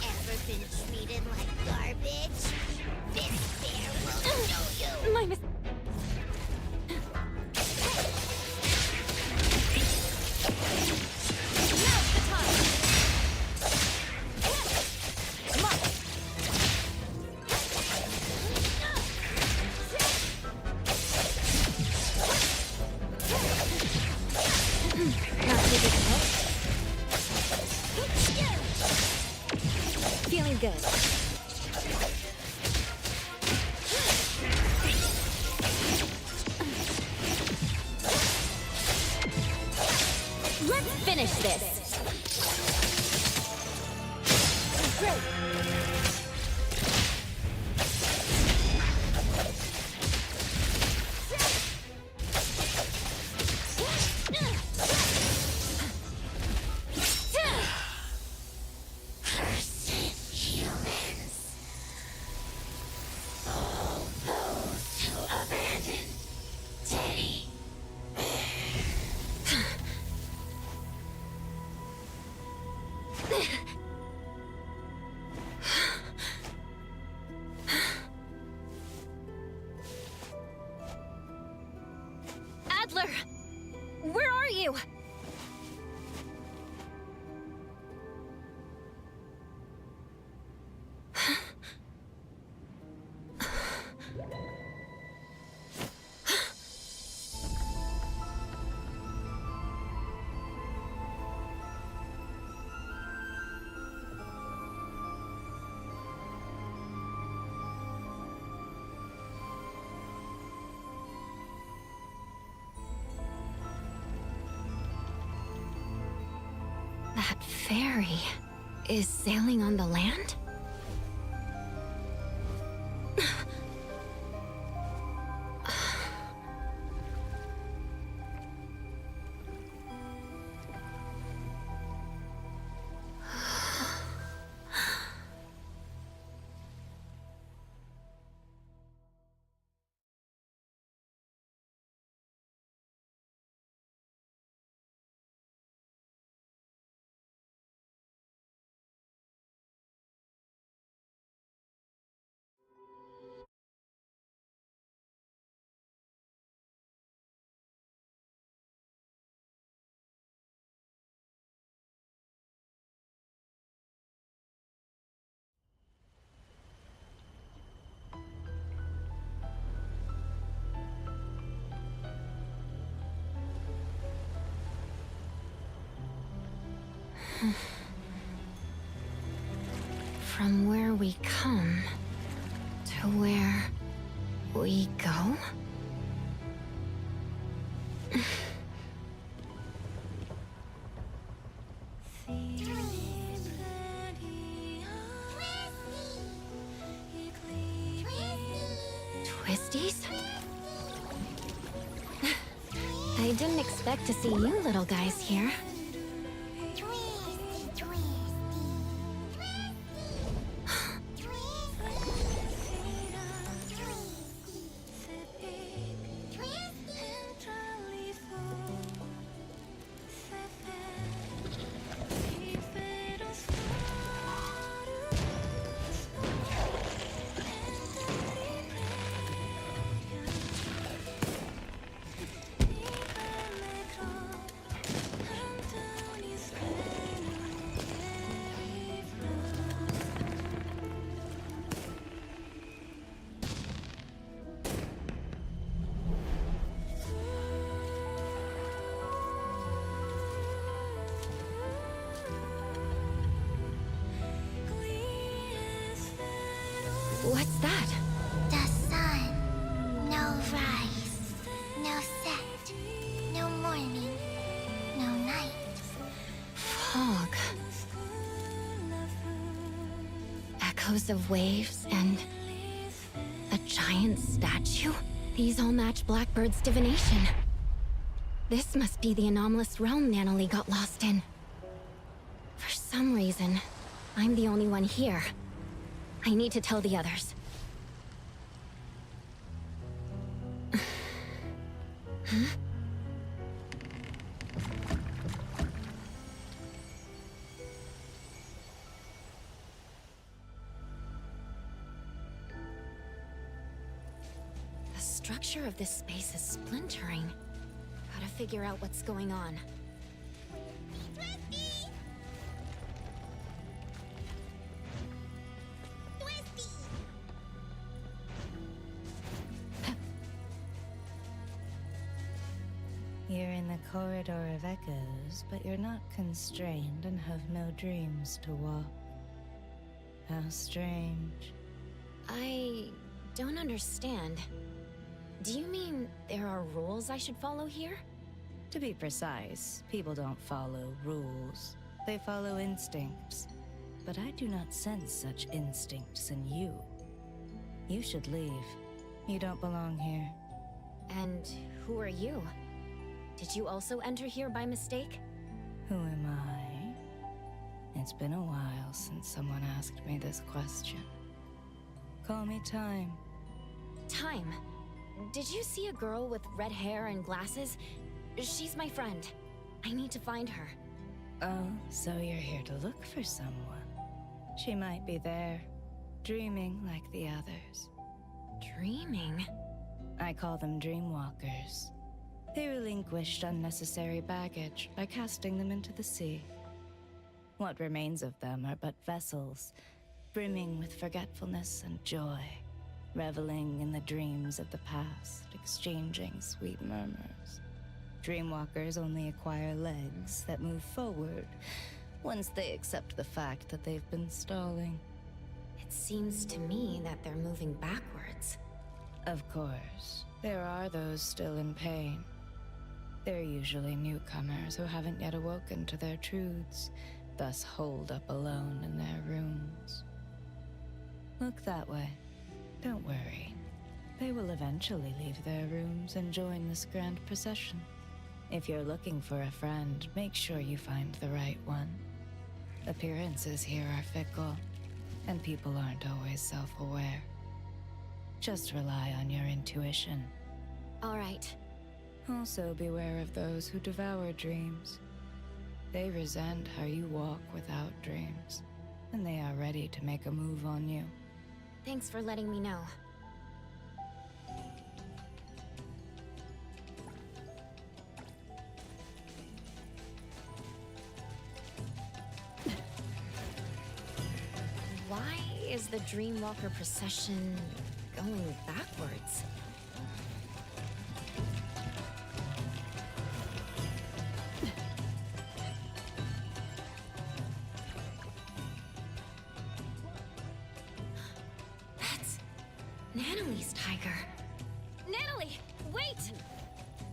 Ever been treated like garbage? This bear will show you! My mis- Now's the time! Come on! Not too difficult. Feeling good. Let's finish this. Great. Humans. All those who abandon Teddy. Adler! Where are you? That ferry is sailing on the land? From where we come to where we go? Twisties? Didn't expect to see you little guys here. What's that? The sun. No rise. No set. No morning. No night. Fog. Echoes of waves and a giant statue? These all match Blackbird's divination. This must be the anomalous realm Nanalie got lost in. For some reason, I'm the only one here. I need to tell the others. Huh? The structure of this space is splintering. Gotta figure out what's going on. You're in the corridor of echoes, but you're not constrained and have no dreams to walk. How strange. I don't understand. Do you mean there are rules I should follow here? To be precise, people don't follow rules. They follow instincts. But I do not sense such instincts in you. You should leave. You don't belong here. And who are you? Did you also enter here by mistake? Who am I? It's been a while since someone asked me this question. Call me Time. Time. Did you see a girl with red hair and glasses? She's my friend. I need to find her. Oh, so you're here to look for someone. She might be there, dreaming like the others. Dreaming? I call them dreamwalkers. They relinquished unnecessary baggage by casting them into the sea. What remains of them are but vessels, brimming with forgetfulness and joy, reveling in the dreams of the past, exchanging sweet murmurs. Dreamwalkers only acquire legs that move forward once they accept the fact that they've been stalling. It seems to me that they're moving backwards. Of course, there are those still in pain. They're usually newcomers who haven't yet awoken to their truths, thus holed up alone in their rooms. Look that way. Don't worry. They will eventually leave their rooms and join this grand procession. If you're looking for a friend, make sure you find the right one. Appearances here are fickle, and people aren't always self-aware. Just rely on your intuition. All right. Also beware of those who devour dreams. They resent how you walk without dreams, and they are ready to make a move on you. Thanks for letting me know. Why is the Dreamwalker procession going backwards? That's Nanalie's tiger. Nanalie, wait!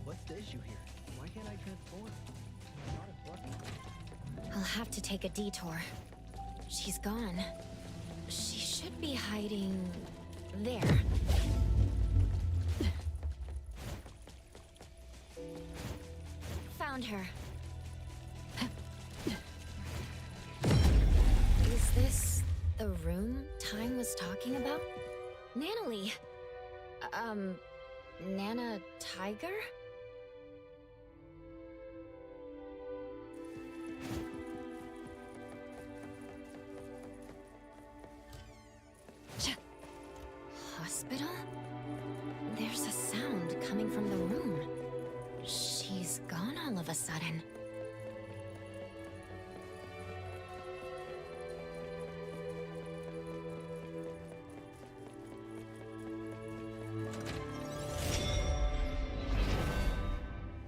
What's the issue here? Why can't I transform? I'll have to take a detour. She's gone. She should be hiding there. found her. Is this the room Time was talking about? Nanalie. Nana Tiger? Hospital? There's a sound coming from the room. She's gone all of a sudden.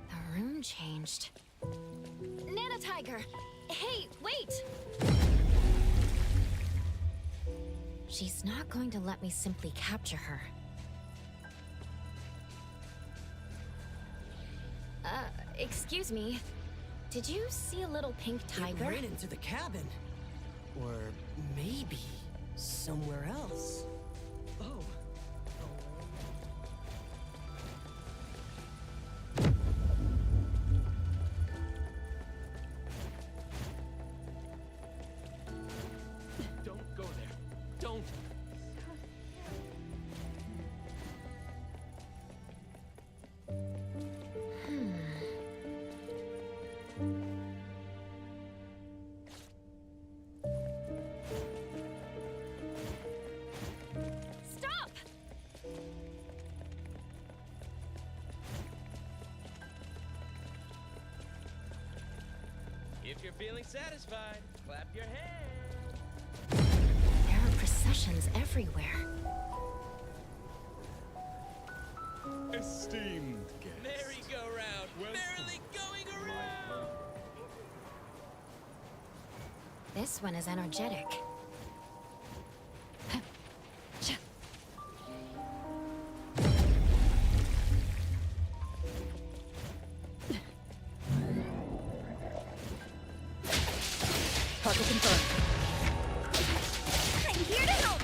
The room changed. Nana Tiger! Hey, wait! She's not going to let me simply capture her. Excuse me. Did you see a little pink tiger? It ran into the cabin. Or maybe somewhere else. Oh. Don't go there. Don't. Stop! If you're feeling satisfied, clap your hands. There are processions everywhere. Esteemed guest. Merry-go-round, merrily going around. This one is energetic. Target confirmed. I'm here to help!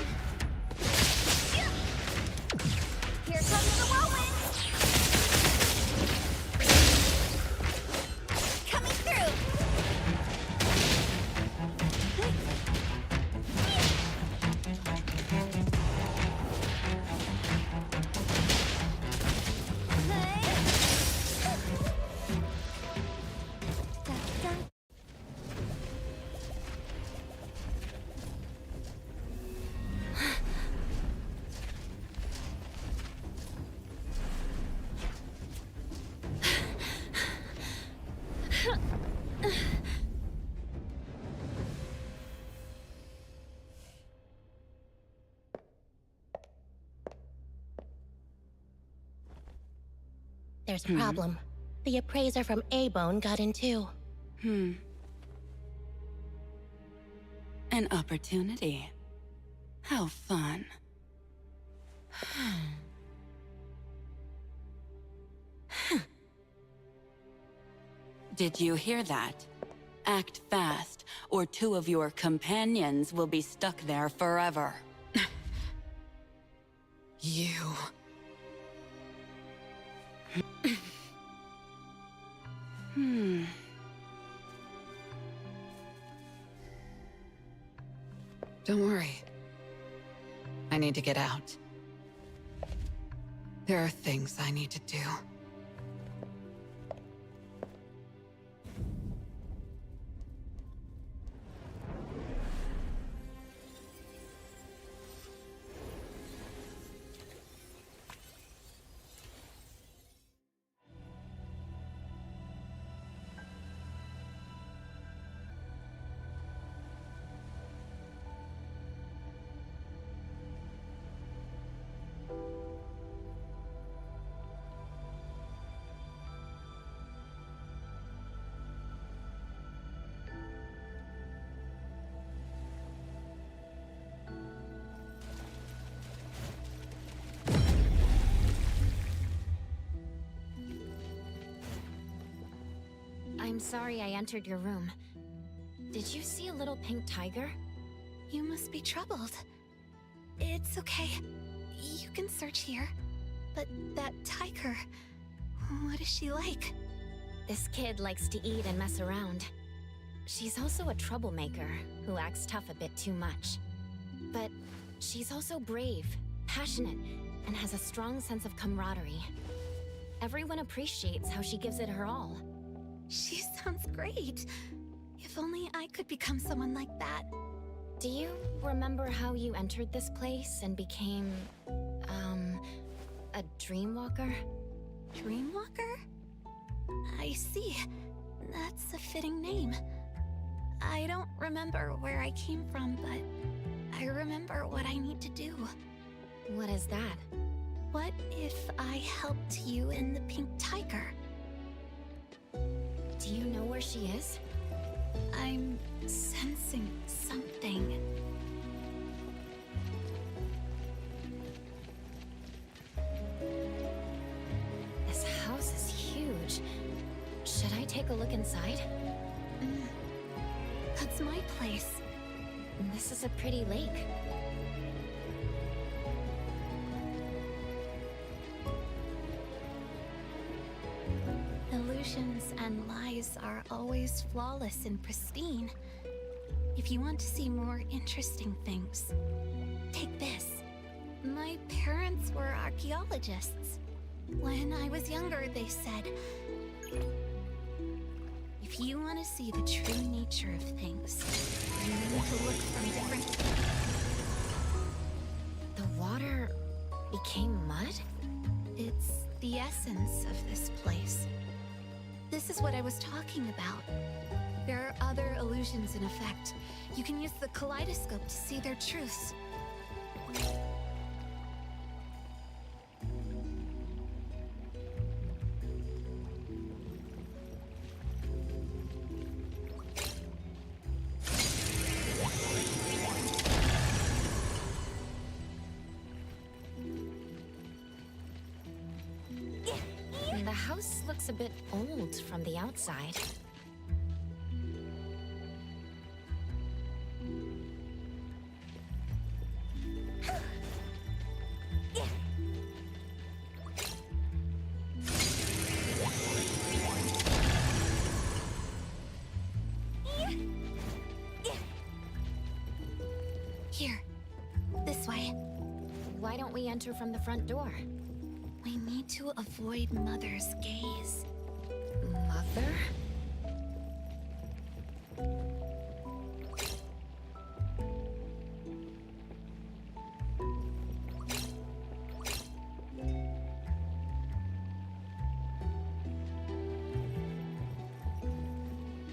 Here comes the whirlwind! Coming through! There's a problem. The appraiser from A-Bone got in too. An opportunity. How fun. Did you hear that? Act fast, or two of your companions will be stuck there forever. You. Don't worry. I need to get out. There are things I need to do. I'm sorry I entered your room. Did you see a little pink tiger? You must be troubled. It's okay. You can search here. But that tiger, what is she like? This kid likes to eat and mess around. She's also a troublemaker who acts tough a bit too much. But she's also brave, passionate, and has a strong sense of camaraderie. Everyone appreciates how she gives it her all. She sounds great. If only I could become someone like that. Do you remember how you entered this place and became, a dreamwalker? Dreamwalker? I see. That's a fitting name. I don't remember where I came from, but I remember what I need to do. What is that? What if I helped you and the pink tiger? Do you know where she is? I'm sensing something. This house is huge. Should I take a look inside? That's my place. This is a pretty lake. Illusions and lies are always flawless and pristine. If you want to see more interesting things, take this. My parents were archaeologists. When I was younger, they said, if you want to see the true nature of things, you need to look from different... The water became mud? It's the essence of this place. This is what I was talking about. There are other illusions in effect. You can use the kaleidoscope to see their truths. The house looks a bit old from the outside. Here, this way. Why don't we enter from the front door? We need to avoid Mother's gaze. Mother?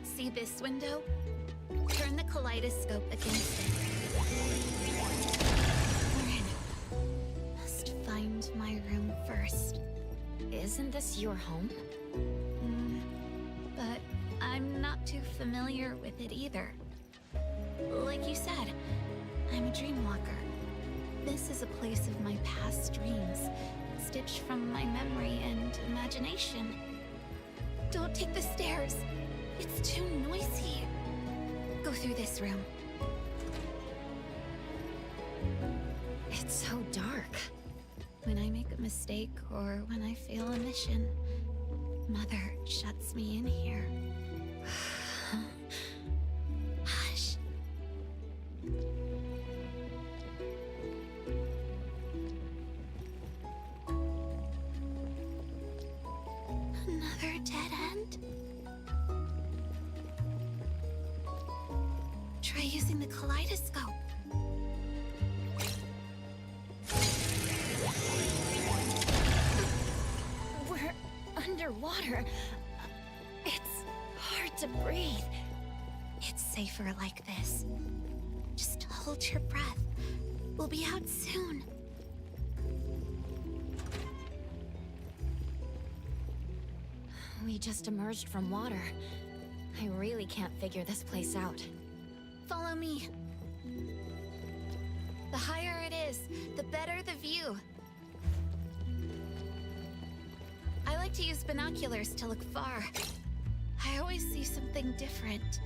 See this window? Turn the kaleidoscope against it. We're in. Must find my room first. Isn't this your home? But I'm not too familiar with it either. Like you said, I'm a dreamwalker. This is a place of my past dreams, stitched from my memory and imagination. Don't take the stairs. It's too noisy. Go through this room. It's so dark. When I make a mistake or when I fail a mission, Mother shuts me in here. Hush. Another dead end? Try using the kaleidoscope. We're underwater. It's hard to breathe. It's safer like this. Just hold your breath. We'll be out soon. We just emerged from water. I really can't figure this place out. Follow me. The higher it is, the better the view. I like to use binoculars to look far. I always see something different.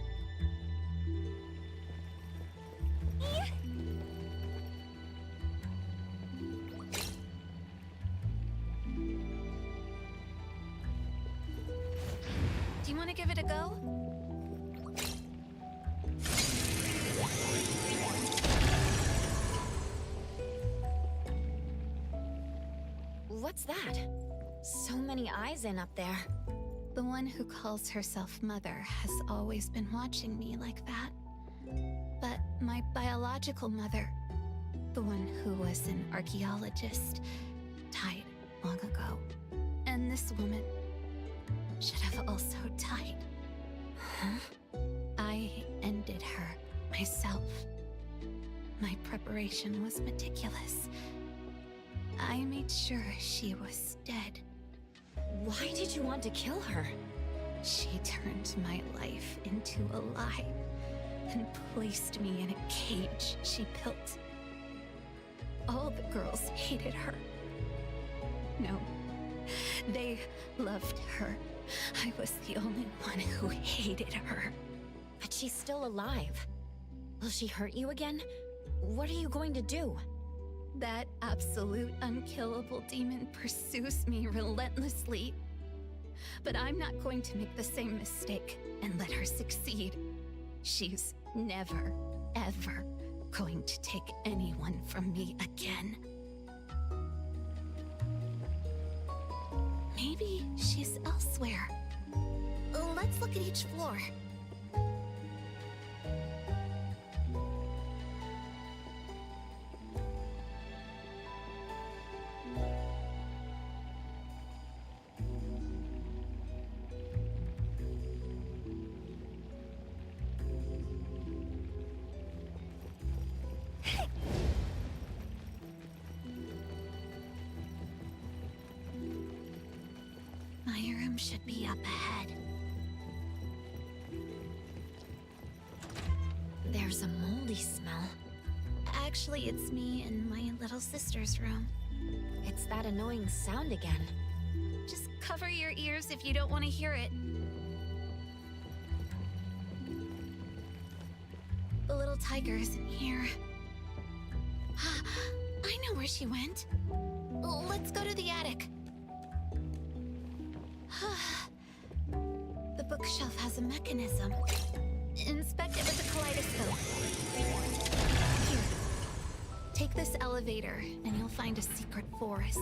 want to give it a go? What's that? So many eyes in up there. The one who calls herself Mother has always been watching me like that. But my biological mother, the one who was an archaeologist, died long ago. And this woman should have also died. Huh? I ended her myself. My preparation was meticulous. I made sure she was dead. Why did you want to kill her? She turned my life into a lie and placed me in a cage she built. All the girls hated her. No, they loved her. I was the only one who hated her. But she's still alive. Will she hurt you again? What are you going to do? That absolute unkillable demon pursues me relentlessly. But I'm not going to make the same mistake and let her succeed. She's never, ever going to take anyone from me again. Maybe she's elsewhere. Let's look at each floor. My room should be up ahead. There's a moldy smell. Actually, it's me and my little sister's room. It's that annoying sound again. Just cover your ears if you don't want to hear it. The little tiger isn't here. I know where she went. Let's go to the attic. The bookshelf has a mechanism. Inspect it with a kaleidoscope. Here. Take this elevator, and you'll find a secret forest.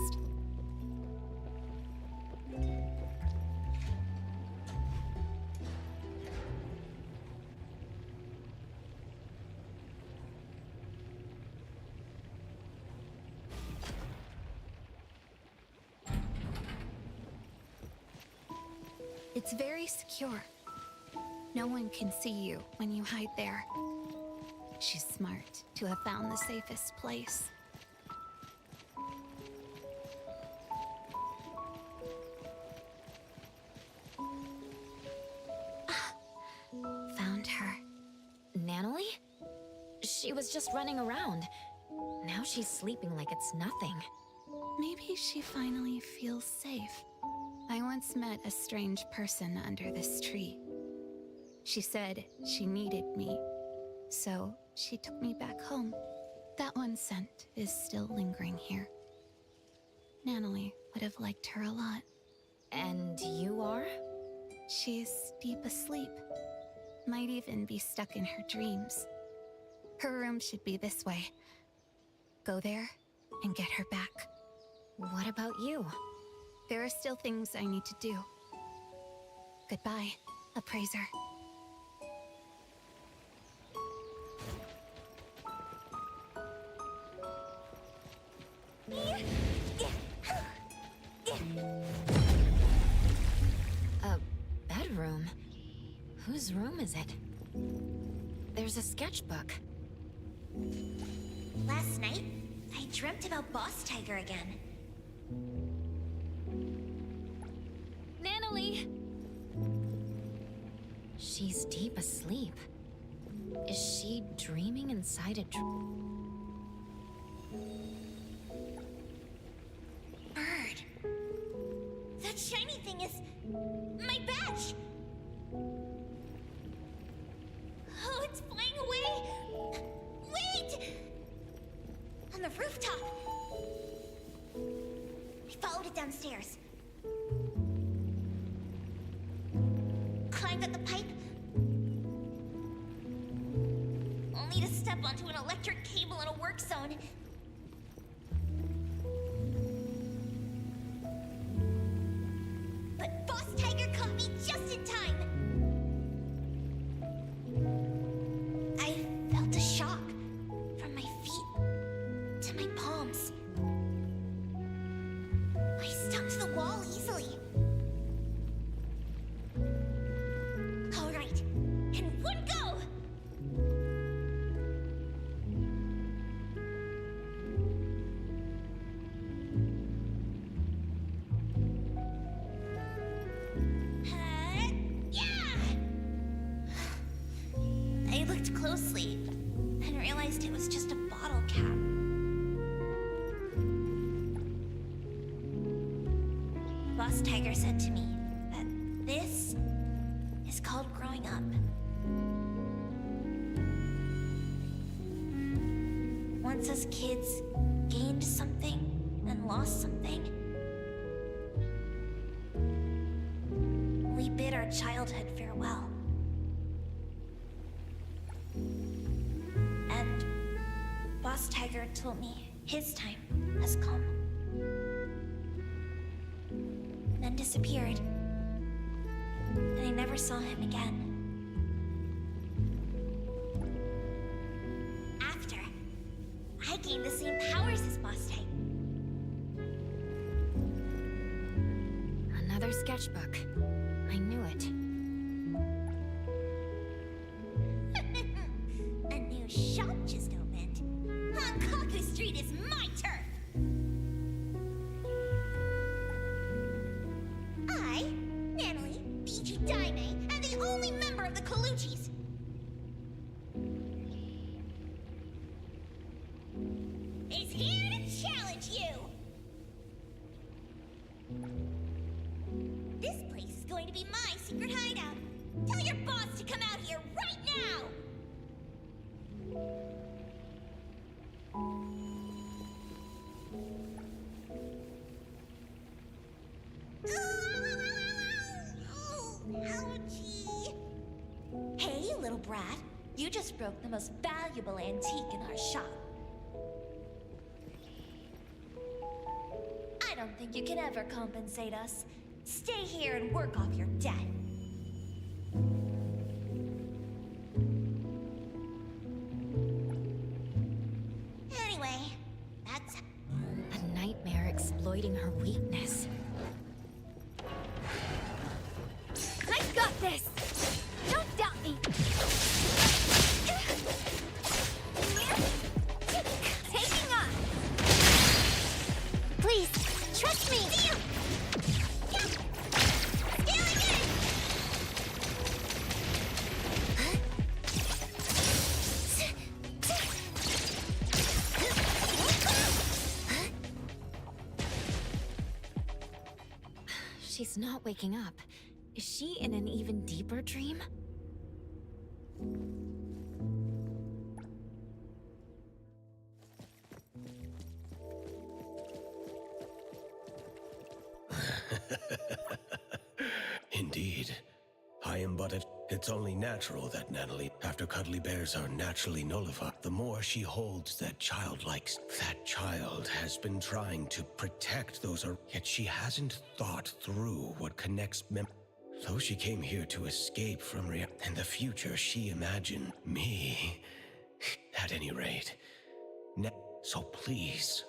It's very secure. No one can see you when you hide there. She's smart to have found the safest place. Found her. Natalie? She was just running around. Now she's sleeping like it's nothing. Maybe she finally feels safe. I once met a strange person under this tree. She said she needed me, so she took me back home. That one scent is still lingering here. Natalie would have liked her a lot. And you are? She's deep asleep. Might even be stuck in her dreams. Her room should be this way. Go there and get her back. What about you? There are still things I need to do. Goodbye, appraiser. A bedroom? Whose room is it? There's a sketchbook. Last night, I dreamt about Boss Tiger again. Natalie! She's deep asleep. Is she dreaming inside a Bird. That shiny thing is my badge. Oh, it's flying away. Wait! On the rooftop. I followed it downstairs. onto an electric cable in a work zone. But Boss Tiger caught me just in time. I felt a shock from my feet to my palms. I stuck to the wall easily. All right, in one go! Yeah! I looked closely and realized it was just a bottle cap. Boss Tiger said to me that this is called growing up. Once as kids gained something and lost something, we bid our childhood farewell. And Boss Tiger told me his time has come. Then disappeared. And I never saw him again. After, I gained the same powers as Boss Tiger. Another sketchbook. I knew it. A new shop just opened. Hankaku Street is my turf. I, Natalie, BG Daime, am the only member of the Colucci's. Is here to challenge you. This place is going to be my secret hideout. Tell your boss to come out here right now. Ouchie. Hey, little brat. You just broke the most valuable antique in our shop. I don't think you can ever compensate us. Stay here and work off your debt. Anyway, that's... A nightmare exploiting her weakness. I got this! Don't doubt me! Taking off! Please, trust me! Scaling in! She's not waking up. Is she in an even deeper dream? Indeed. I am but it's only natural that Natalie, after cuddly bears are naturally nullified, the more she holds that that child has been trying to protect those yet she hasn't thought through what connects Though she came here to escape from in the future she imagined me, at any rate. So please,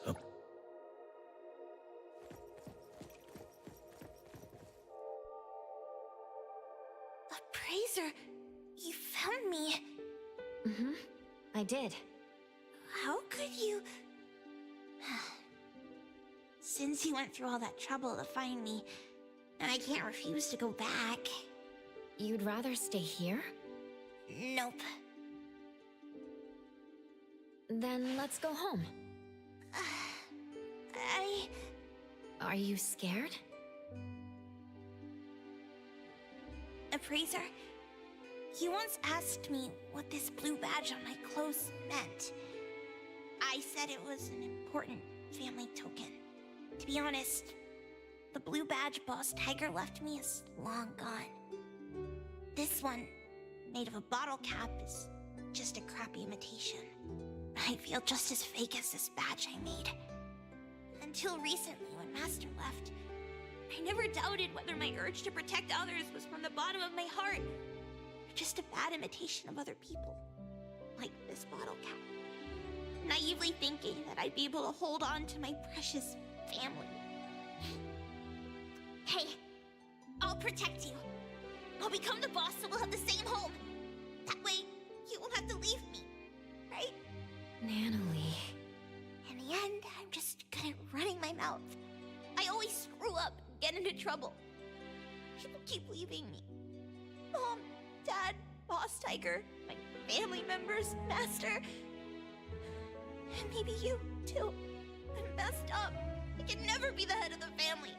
Appraiser, you found me. Mm-hmm. I did. How could you... Since you went through all that trouble to find me, I can't refuse to go back. You'd rather stay here? Nope. Then let's go home. Are you scared? Appraiser, you once asked me what this blue badge on my clothes meant. I said it was an important family token. To be honest, the blue badge Boss Tiger left me is long gone. This one, made of a bottle cap, is just a crappy imitation. I feel just as fake as this badge I made. Until recently, when Master left, I never doubted whether my urge to protect others was from the bottom of my heart, or just a bad imitation of other people, like this bottle cap. Naively thinking that I'd be able to hold on to my precious family. Hey, I'll protect you. I'll become the boss so we'll have the same home. That way, you won't have to leave me, right? Natalie. In the end, I'm just good at running my mouth. I always screw up and get into trouble. People keep leaving me. Mom, Dad, Boss Tiger, my family members, Master. And maybe you, too. I'm messed up. I can never be the head of the family.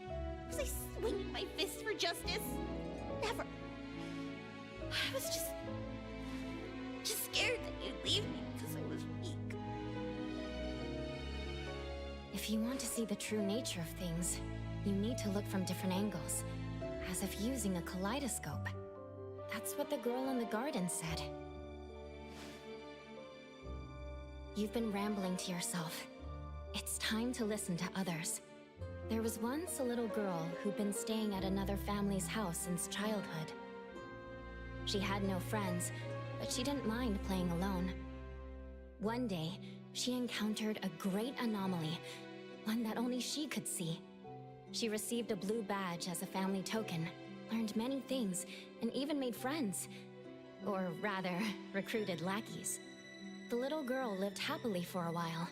Was I swinging my fist for justice? Never. I was just scared that you'd leave me because I was weak. If you want to see the true nature of things, you need to look from different angles, as if using a kaleidoscope. That's what the girl in the garden said. You've been rambling to yourself. It's time to listen to others. There was once a little girl who'd been staying at another family's house since childhood. She had no friends, but she didn't mind playing alone. One day, she encountered a great anomaly, one that only she could see. She received a blue badge as a family token, learned many things, and even made friends. Or rather, recruited lackeys. The little girl lived happily for a while.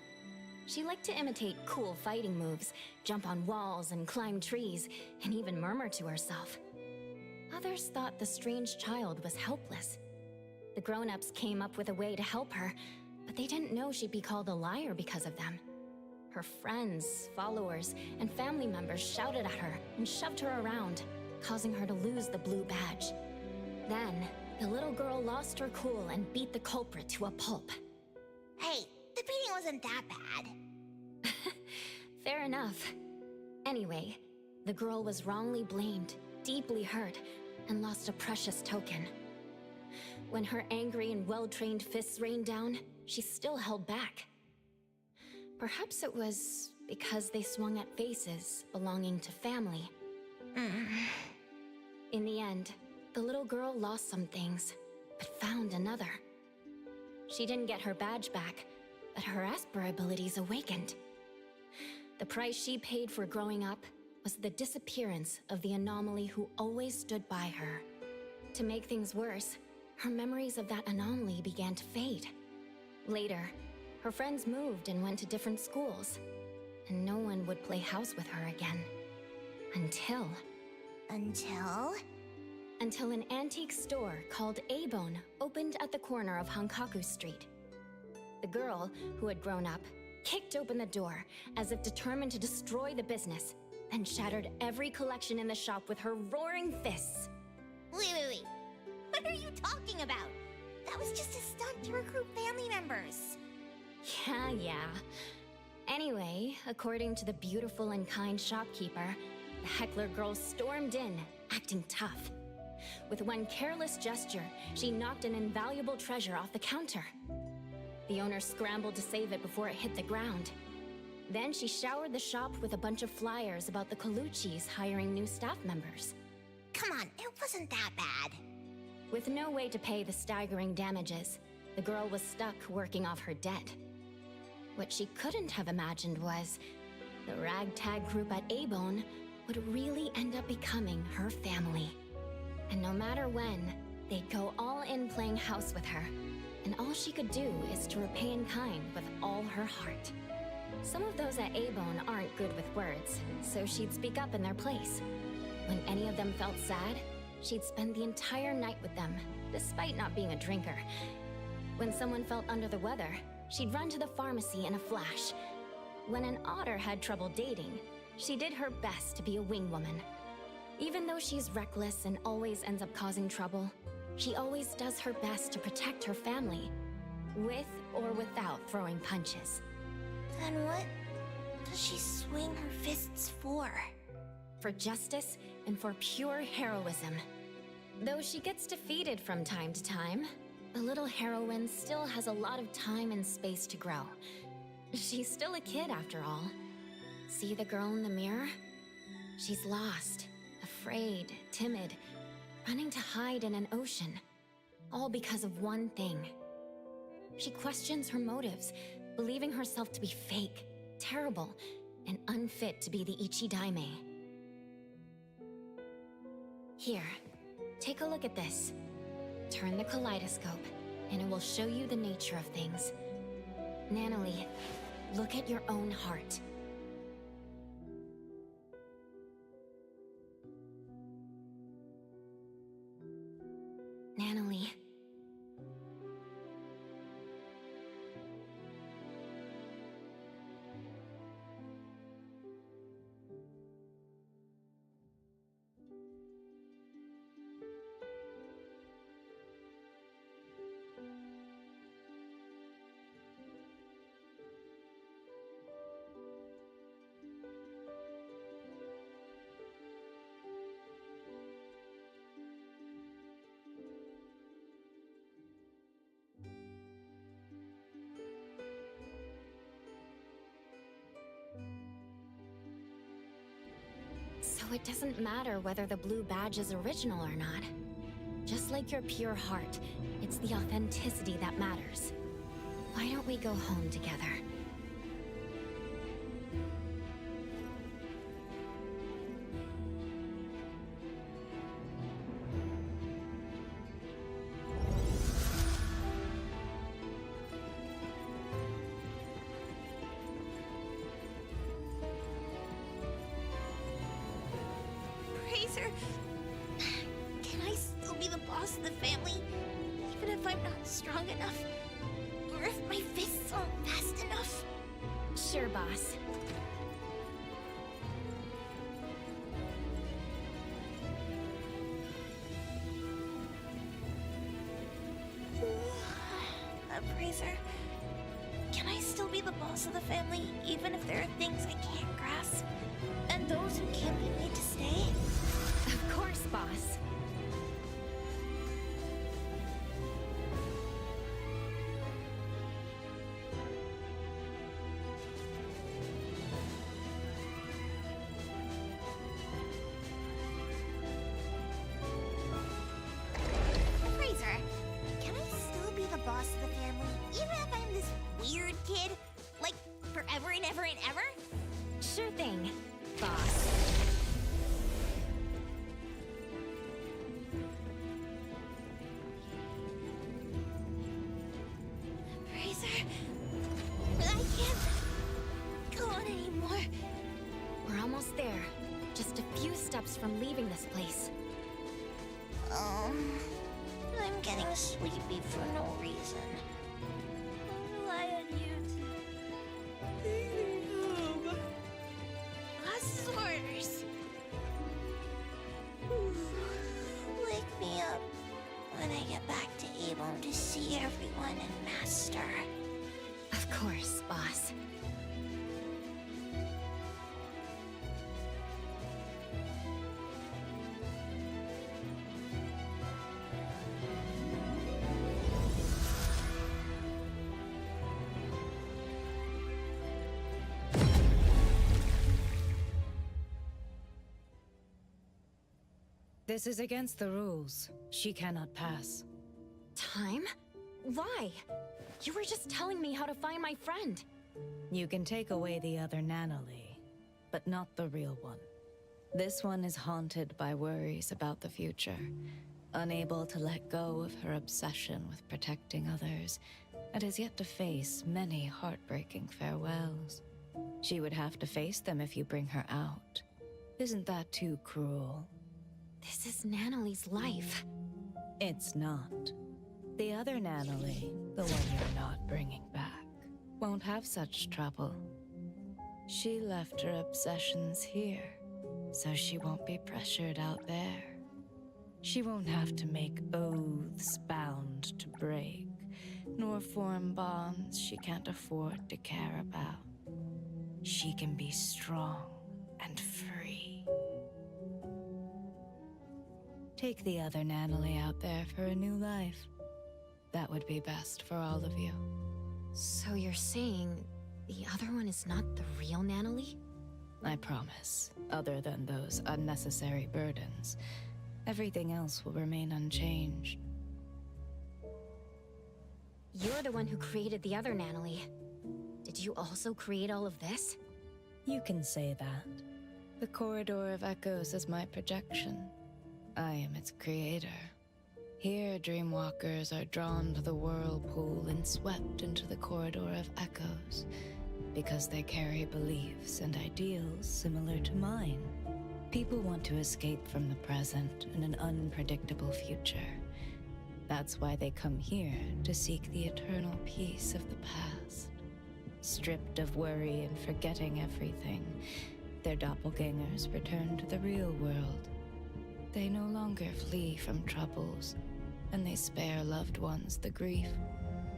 She liked to imitate cool fighting moves, jump on walls and climb trees, and even murmur to herself. Others thought the strange child was helpless. The grown-ups came up with a way to help her, but they didn't know she'd be called a liar because of them. Her friends, followers, and family members shouted at her and shoved her around, causing her to lose the blue badge. Then, the little girl lost her cool and beat the culprit to a pulp. Hey, the beating wasn't that bad. Fair enough. Anyway, the girl was wrongly blamed, deeply hurt, and lost a precious token. When her angry and well-trained fists rained down, she still held back. Perhaps it was because they swung at faces belonging to family. In the end, the little girl lost some things, but found another. She didn't get her badge back, but her Esper abilities awakened. The price she paid for growing up was the disappearance of the anomaly who always stood by her. To make things worse, her memories of that anomaly began to fade. Later, her friends moved and went to different schools, and no one would play house with her again. Until an antique store called A-Bone opened at the corner of Hankaku Street. The girl, who had grown up, kicked open the door as if determined to destroy the business, then shattered every collection in the shop with her roaring fists. Wait. What are you talking about? That was just a stunt to recruit family members. Yeah. Anyway, according to the beautiful and kind shopkeeper, the heckler girl stormed in, acting tough. With one careless gesture, she knocked an invaluable treasure off the counter. The owner scrambled to save it before it hit the ground. Then she showered the shop with a bunch of flyers about the Colucci's hiring new staff members. Come on, it wasn't that bad. With no way to pay the staggering damages, the girl was stuck working off her debt. What she couldn't have imagined was the ragtag group at A-Bone would really end up becoming her family. And no matter when, they'd go all in playing house with her, and all she could do is to repay in kind with all her heart. Some of those at A-Bone aren't good with words, so she'd speak up in their place. When any of them felt sad, she'd spend the entire night with them, despite not being a drinker. When someone felt under the weather, she'd run to the pharmacy in a flash. When an otter had trouble dating, she did her best to be a wing woman. Even though she's reckless and always ends up causing trouble, she always does her best to protect her family, with or without throwing punches. Then what does she swing her fists for? For justice and for pure heroism. Though she gets defeated from time to time, The little heroine still has a lot of time and space to grow. She's still a kid after all. See the girl in the mirror? She's lost, afraid, timid, running to hide in an ocean. All because of one thing. She questions her motives, believing herself to be fake, terrible, and unfit to be the Ichidaime. Here, take a look at this. Turn the kaleidoscope, and it will show you the nature of things. Nanalie, look at your own heart. Nanalie. So it doesn't matter whether the blue badge is original or not. Just like your pure heart, it's the authenticity that matters. Why don't we go home together? Fraser, can I still be the boss of the family? Even if I'm not strong enough? Or if my fists aren't fast enough? Sure, boss. Fraser, can I still be the boss of the family, even if there are things I can't grasp? And those who can't be made to stay? Of course, boss. Fraser, can I still be the boss of the family, even if I'm this weird kid? Like, forever and ever and ever? Sure thing, boss. Fraser, I can't go on anymore. We're almost there. Just a few steps from leaving this place. I'm getting sleepy for no reason. I'll rely on you to take me home. Boss's orders. Wake me up when I get back to Avon to see everyone and Master. Of course, boss. This is against the rules. She cannot pass. Time? Why? You were just telling me how to find my friend. You can take away the other Nanalie, but not the real one. This one is haunted by worries about the future, unable to let go of her obsession with protecting others, and has yet to face many heartbreaking farewells. She would have to face them if you bring her out. Isn't that too cruel? This is Nanalie's life. It's not. The other Nanalie, the one you're not bringing back, won't have such trouble. She left her obsessions here, so she won't be pressured out there. She won't have to make oaths bound to break, nor form bonds she can't afford to care about. She can be strong and free. Take the other Nanalie out there for a new life. That would be best for all of you. So you're saying the other one is not the real Natalie? I promise. Other than those unnecessary burdens, everything else will remain unchanged. You're the one who created the other Natalie. Did you also create all of this? You can say that. The Corridor of Echoes is my projection. I am its creator. Here, dreamwalkers are drawn to the whirlpool and swept into the Corridor of Echoes, because they carry beliefs and ideals similar to mine. People want to escape from the present and an unpredictable future. That's why they come here to seek the eternal peace of the past. Stripped of worry and forgetting everything, their doppelgangers return to the real world. They no longer flee from troubles, and they spare loved ones the grief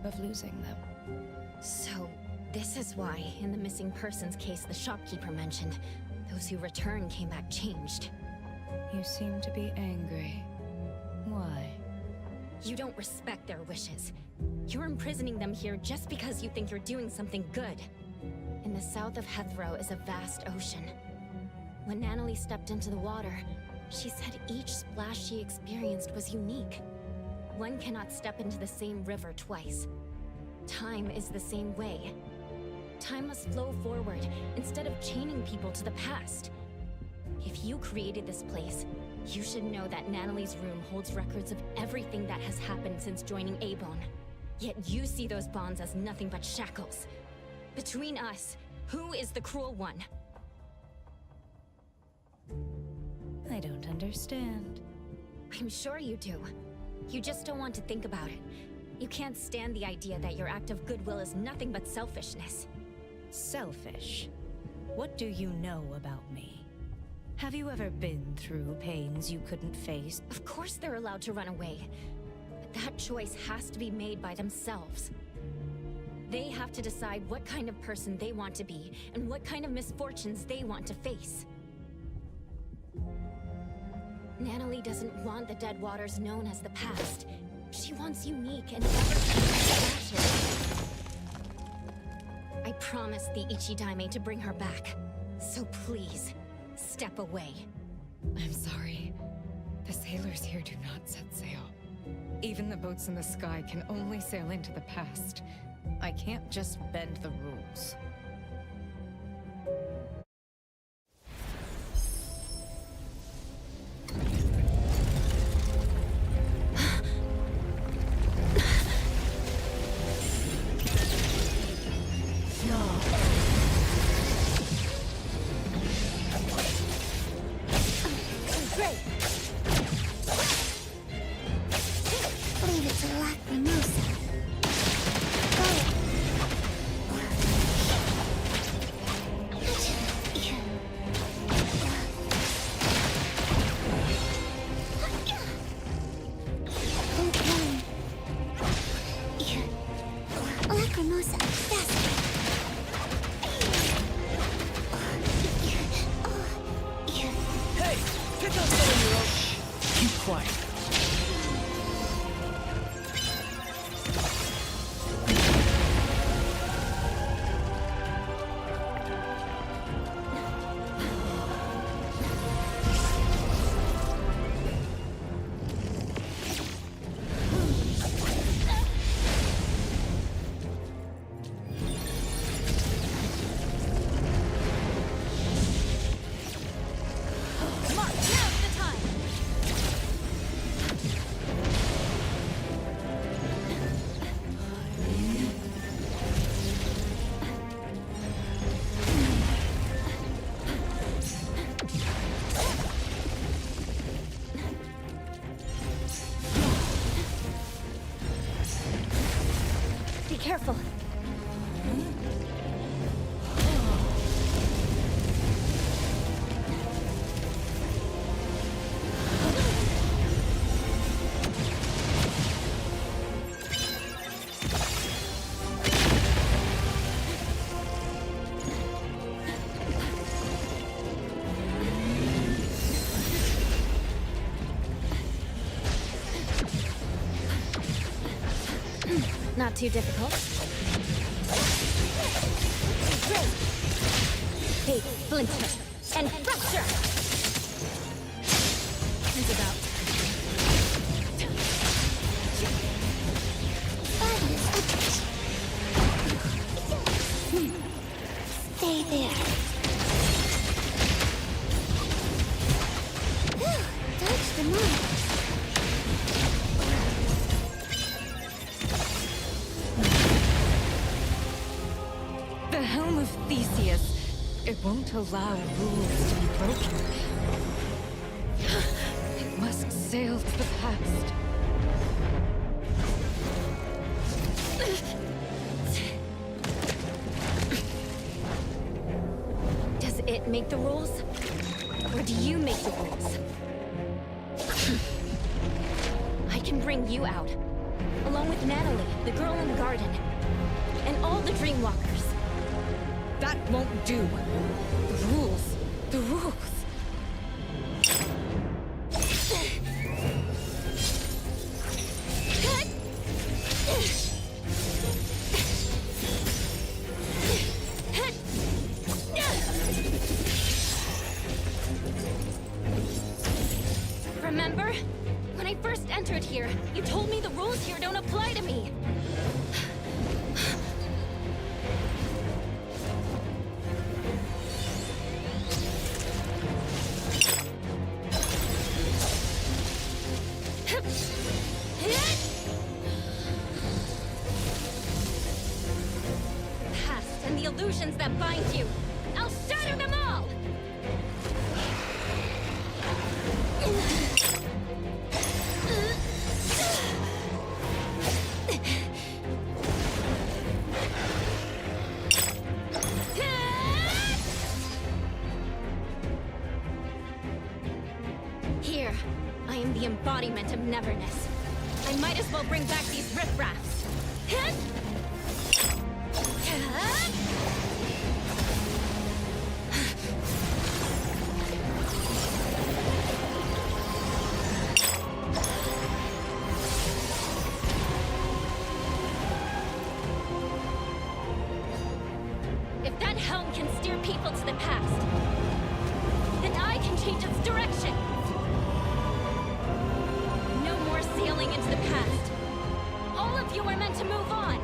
of losing them. So, this is why, in the missing persons case the shopkeeper mentioned, those who returned came back changed. You seem to be angry. Why? You don't respect their wishes. You're imprisoning them here just because you think you're doing something good. In the south of Hethro is a vast ocean. When Natalie stepped into the water, she said each splash she experienced was unique. One cannot step into the same river twice. Time is the same way. Time must flow forward instead of chaining people to the past. If you created this place, you should know that Natalie's room holds records of everything that has happened since joining Avon. Yet you see those bonds as nothing but shackles. Between us, who is the cruel one? I don't understand. I'm sure you do. You just don't want to think about it. You can't stand the idea that your act of goodwill is nothing but selfishness. Selfish? What do you know about me? Have you ever been through pains you couldn't face? Of course they're allowed to run away. But that choice has to be made by themselves. They have to decide what kind of person they want to be and what kind of misfortunes they want to face. Natalie doesn't want the dead waters known as the past. She wants unique and never-seen splashes. I promised the Ichidaime to bring her back. So please, step away. I'm sorry. The sailors here do not set sail. Even the boats in the sky can only sail into the past. I can't just bend the rules. Careful. Not too difficult. Great! Hey, splinter and fracture! It's about. Stay there. Dodge them all. The Helm of Theseus. It won't allow rules to be broken. It must sail to the past. Does it make the rules? Or do you make the rules? I can bring you out, along with Natalie, the girl in the garden, and all the Dreamwalkers. That won't do. The rules. The rules. Remember? When I first entered here, you told me the rules here don't apply to me. Past and the illusions that bind you. I'll shatter them all! Here, I am the embodiment of Neverness. I might as well bring back these riffraffs. If that helm can steer people to the past, then I can change its direction. No more sailing into the past. All of you are meant to move on.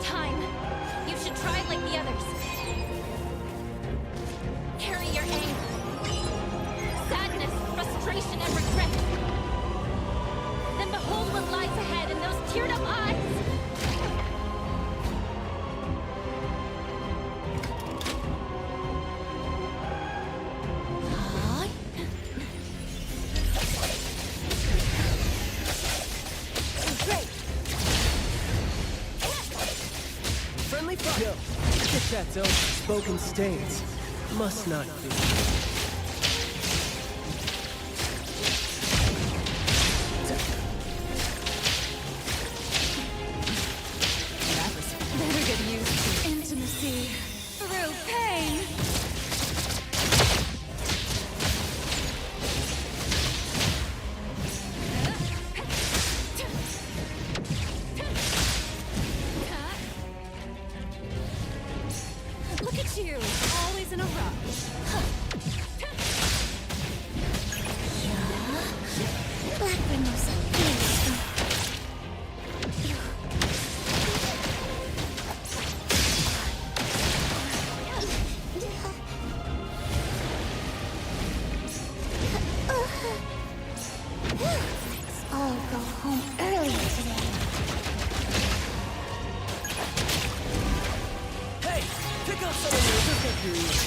Time. You should try like the others. Carry your anger, sadness, frustration, and regret. Then behold what lies ahead in those teared-up eyes. Friendly fire! Yo, get that zone. Spoken states. Must not be. Better get used to intimacy through pain. Look at you, always in a rush. Blackburn knows something. I'll go home early today. Hey! Pick up some of your look up your ears.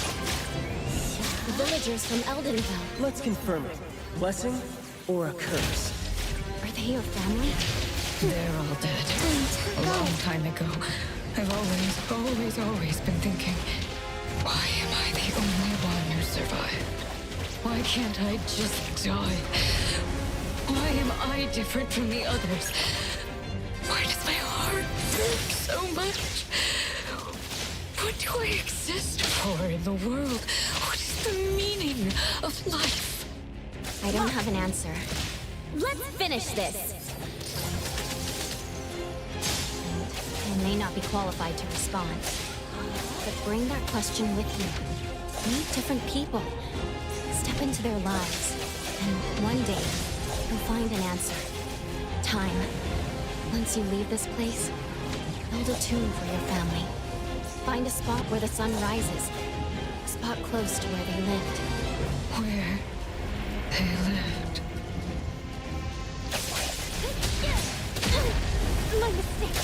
The villagers from Eldenville. Let's confirm it. Blessing or a curse? Are they your family? They're all dead. A long time ago. I've always been thinking, why am I the only one who survived? Why can't I just die? Why am I different from the others? Why does my heart hurt so much? What do I exist for in the world? What is the meaning of life? I don't have an answer. Let's finish this! not be qualified to respond. But bring that question with you. Meet different people. Step into their lives. And one day, you'll find an answer. Time. Once you leave this place, build a tomb for your family. Find a spot where the sun rises. A spot close to where they lived. Where they lived. My mistake.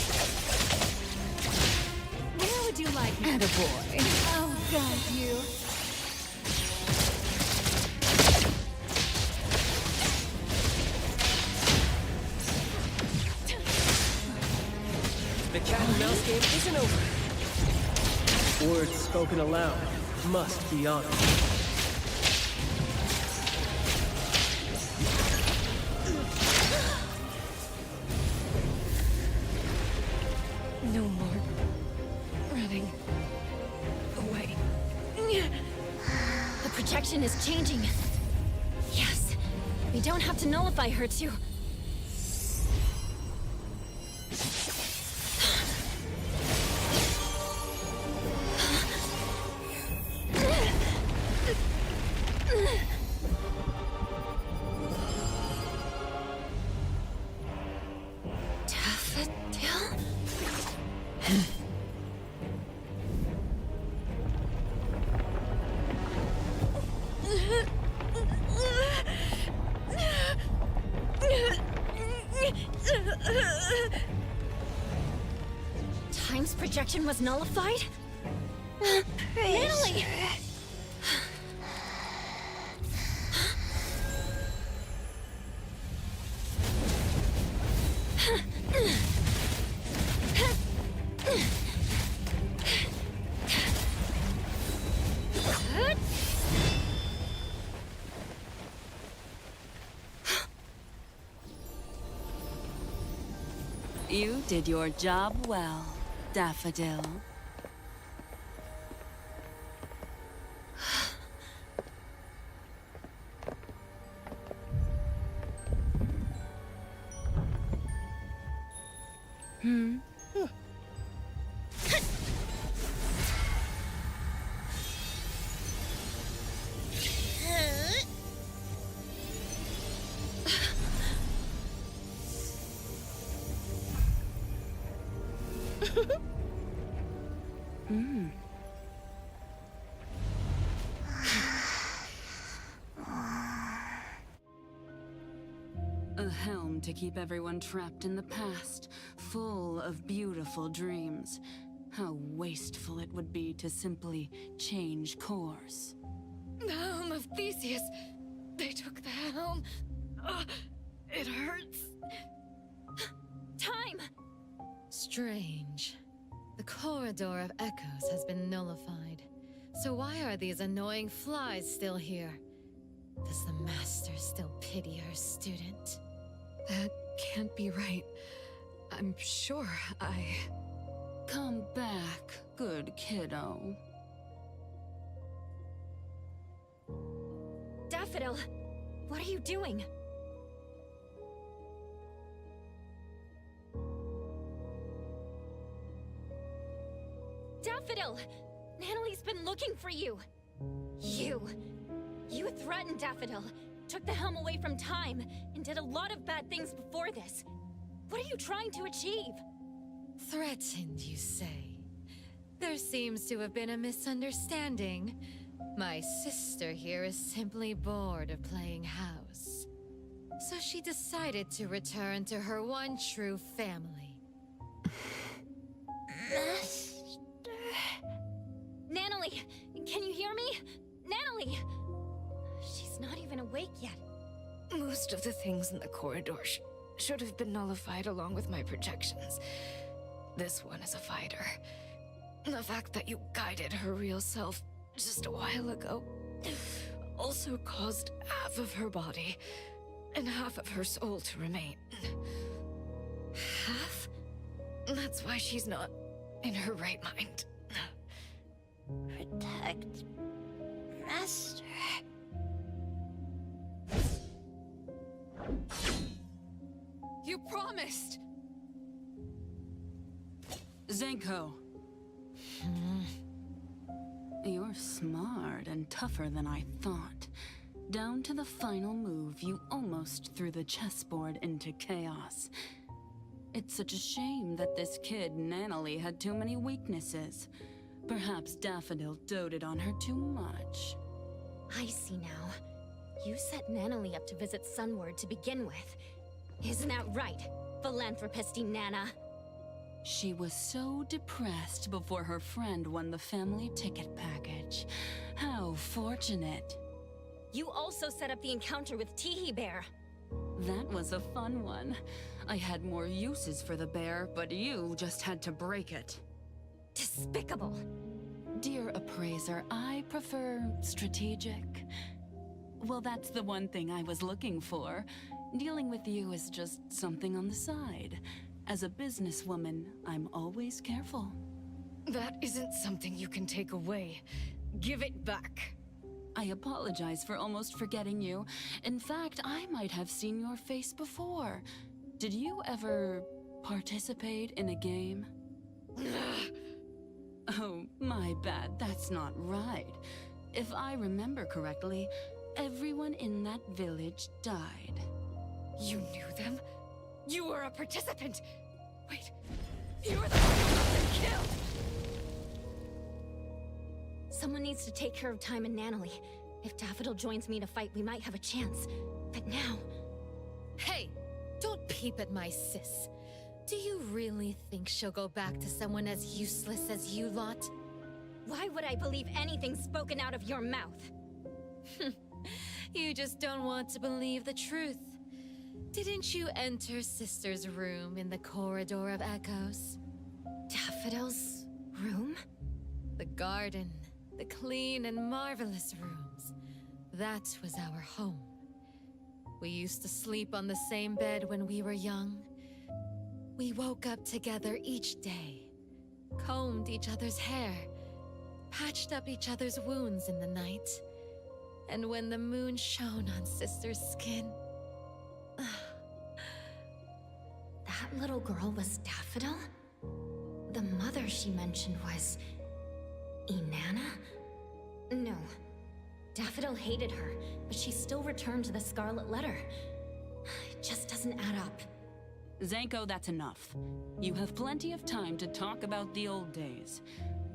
Where would you like me? Attaboy. Oh, God, you. The cat and mouse game isn't over. Words spoken aloud must be honored. No more running away. The projection is changing. Yes. We don't have to nullify her to... Time's projection was nullified? Natalie! You did your job well, Daffodil. A helm to keep everyone trapped in the past, full of beautiful dreams. How wasteful it would be to simply change course. The helm of Theseus. They took the helm. It hurts. Time! Strange. The corridor of echoes has been nullified. So why are these annoying flies still here? Does the master still pity her student? That can't be right. I'm sure I... Come back, good kiddo. Daffodil! What are you doing? Daffodil! Natalie's been looking for you! You threatened Daffodil, took the helm away from time, and did a lot of bad things before this. What are you trying to achieve? Threatened, you say? There seems to have been a misunderstanding. My sister here is simply bored of playing house. So she decided to return to her one true family. Natalie, can you hear me? Natalie! She's not even awake yet. Most of the things in the corridor should have been nullified along with my projections. This one is a fighter. The fact that you guided her real self just a while ago also caused half of her body and half of her soul to remain. Half? That's why she's not in her right mind. Protect Master. You promised! Zenko. You're smart and tougher than I thought. Down to the final move, you almost threw the chessboard into chaos. It's such a shame that this kid, Nanalie, had too many weaknesses. Perhaps Daffodil doted on her too much. I see now. You set Nanalie up to visit Sunward to begin with. Isn't that right, philanthropisty Nana? She was so depressed before her friend won the family ticket package. How fortunate. You also set up the encounter with Teehee Bear. That was a fun one. I had more uses for the bear, but you just had to break it. Despicable. Dear appraiser, I prefer strategic. Well, that's the one thing I was looking for. Dealing with you is just something on the side. As a businesswoman, I'm always careful. That isn't something you can take away. Give it back. I apologize for almost forgetting you. In fact, I might have seen your face before. Did you ever participate in a game? Oh, my bad. That's not right. If I remember correctly, everyone in that village died. You knew them? You were a participant! Wait, you were the one who got them killed! Someone needs to take care of Time and Nanalie. If Daffodil joins me to fight, we might have a chance. But now... Hey! Don't peep at my sis. Do you really think she'll go back to someone as useless as you lot? Why would I believe anything spoken out of your mouth? You just don't want to believe the truth. Didn't you enter Sister's room in the Corridor of Echoes? Daffodil's room? The garden, the clean and marvelous rooms. That was our home. We used to sleep on the same bed when we were young. We woke up together each day, combed each other's hair, patched up each other's wounds in the night. And when the moon shone on Sister's skin... That little girl was Daffodil? The mother she mentioned was... Inanna? No. Daffodil hated her, but she still returned to the Scarlet Letter. It just doesn't add up. Zenko, that's enough. You have plenty of time to talk about the old days.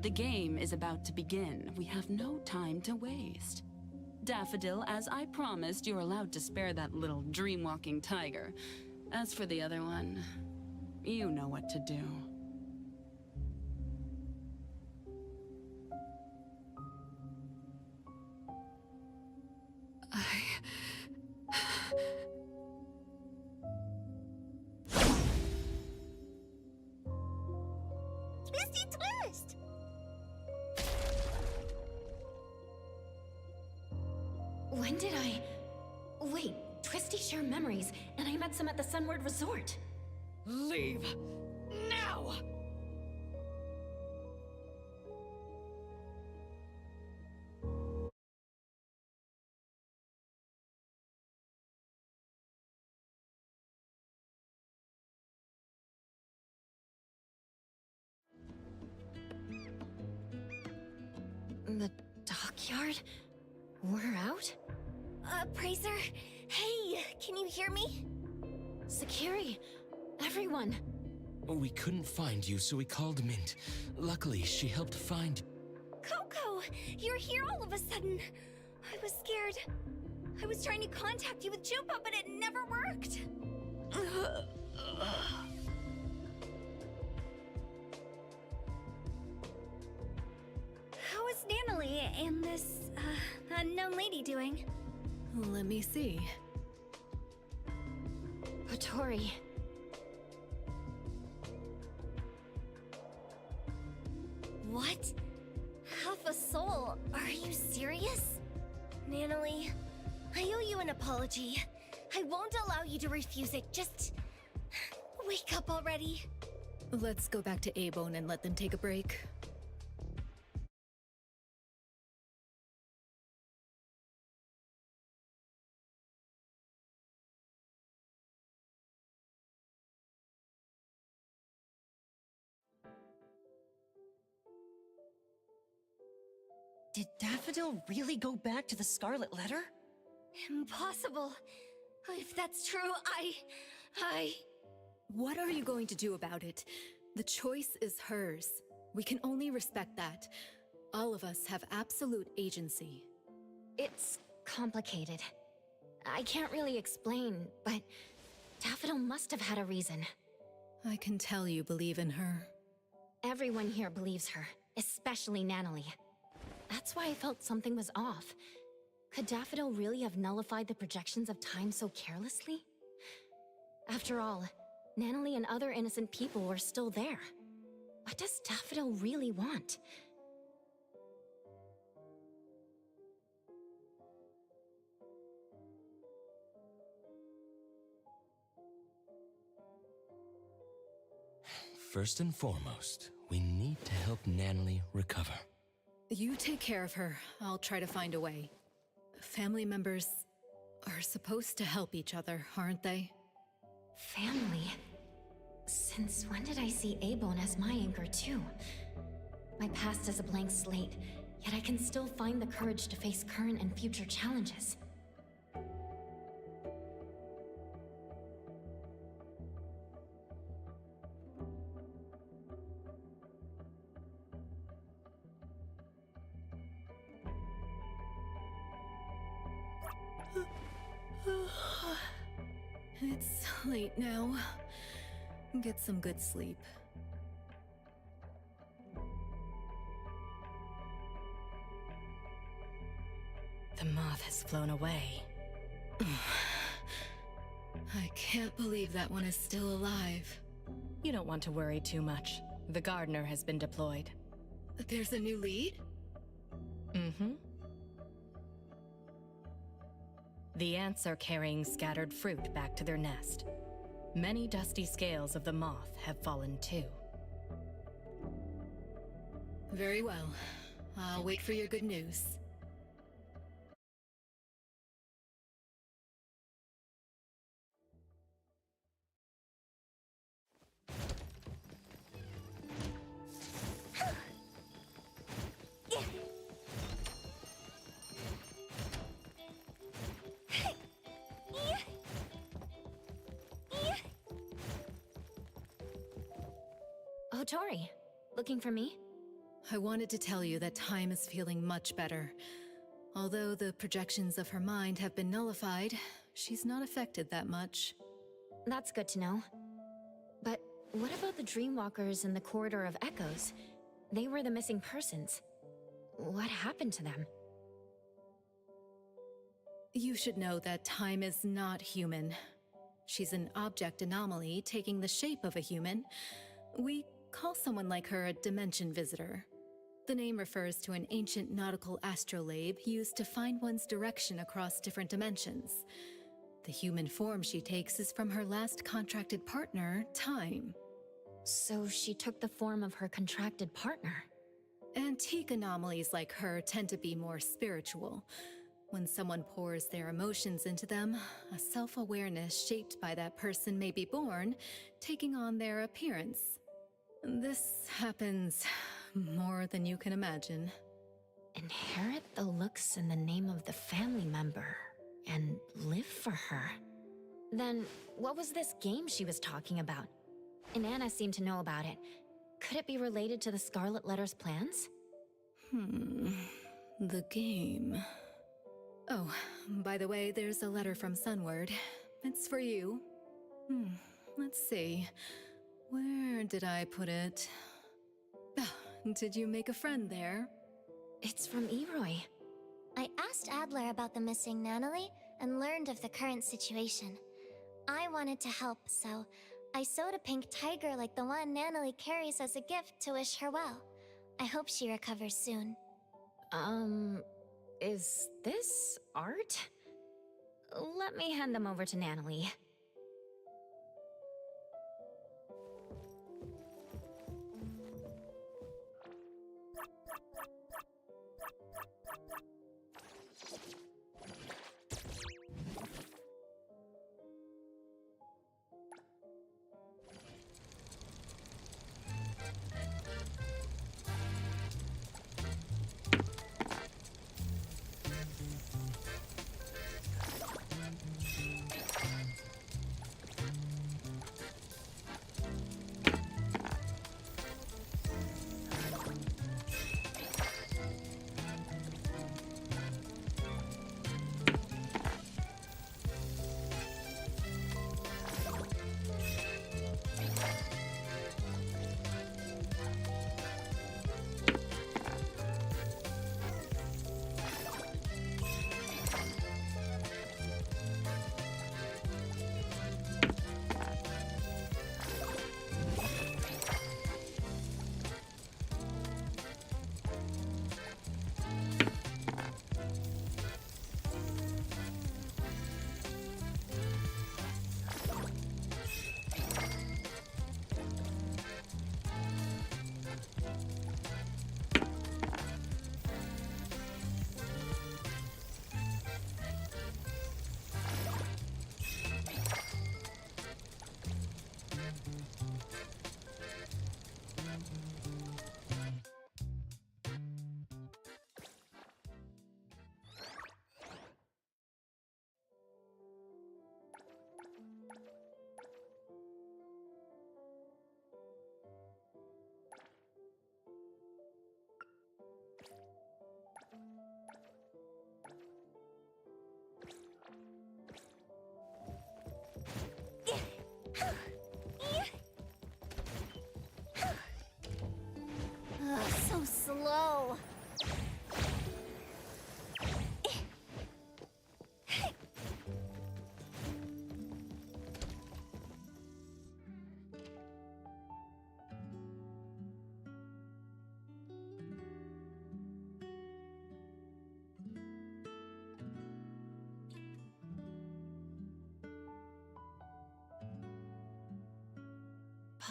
The game is about to begin. We have no time to waste. Daffodil, as I promised, you're allowed to spare that little dream-walking tiger. As for the other one, you know what to do. Twisty twist! When did I... Wait, Twisty share memories, and I met some at the Sunward Resort. Leave! Now! The dockyard? We're out? Praiser? Hey, can you hear me? Sakiri, everyone. We couldn't find you, so we called Mint. Luckily, she helped find... Coco, you're here all of a sudden. I was scared. I was trying to contact you with Jupa, but it never worked. How is Nanalie and this, unknown lady doing? Let me see. Kotori. What? Half a soul? Are you serious? Nanalie, I owe you an apology. I won't allow you to refuse it. Just... wake up already. Let's go back to A-Bone and let them take a break. Did Daffodil really go back to the Scarlet Letter? Impossible. If that's true, What are you going to do about it? The choice is hers. We can only respect that. All of us have absolute agency. It's complicated. I can't really explain, but Daffodil must have had a reason. I can tell you believe in her. Everyone here believes her, especially Natalie. That's why I felt something was off. Could Daffodil really have nullified the projections of time so carelessly? After all, Natalie and other innocent people were still there. What does Daffodil really want? First and foremost, we need to help Natalie recover. You take care of her. I'll try to find a way. Family members are supposed to help each other, aren't they? Family? Since when did I see Abone as my anchor too? My past is a blank slate, yet I can still find the courage to face current and future challenges. It's late now. Get some good sleep. The moth has flown away. I can't believe that one is still alive. You don't want to worry too much. The gardener has been deployed. There's a new lead? Mm-hmm. The ants are carrying scattered fruit back to their nest. Many dusty scales of the moth have fallen too. Very well. I'll wait for your good news. Oh, Tori, looking for me? I wanted to tell you that Time is feeling much better. Although the projections of her mind have been nullified, she's not affected that much. That's good to know. But what about the Dreamwalkers in the Corridor of Echoes? They were the missing persons. What happened to them? You should know that Time is not human. She's an object anomaly taking the shape of a human. We call someone like her a dimension visitor. The name refers to an ancient nautical astrolabe used to find one's direction across different dimensions. The human form she takes is from her last contracted partner, Time. So she took the form of her contracted partner. Antique anomalies like her tend to be more spiritual. When someone pours their emotions into them, a self-awareness shaped by that person may be born, taking on their appearance. This happens more than you can imagine. Inherit the looks and the name of the family member, and live for her. Then, what was this game she was talking about? Inanna seemed to know about it. Could it be related to the Scarlet Letter's plans? The game. Oh, by the way, there's a letter from Sunward. It's for you. Let's see. Where did I put it? Did you make a friend there? It's from Eroy. I asked Adler about the missing Natalie and learned of the current situation. I wanted to help, so I sewed a pink tiger like the one Natalie carries as a gift to wish her well. I hope she recovers soon. Is this art? Let me hand them over to Natalie.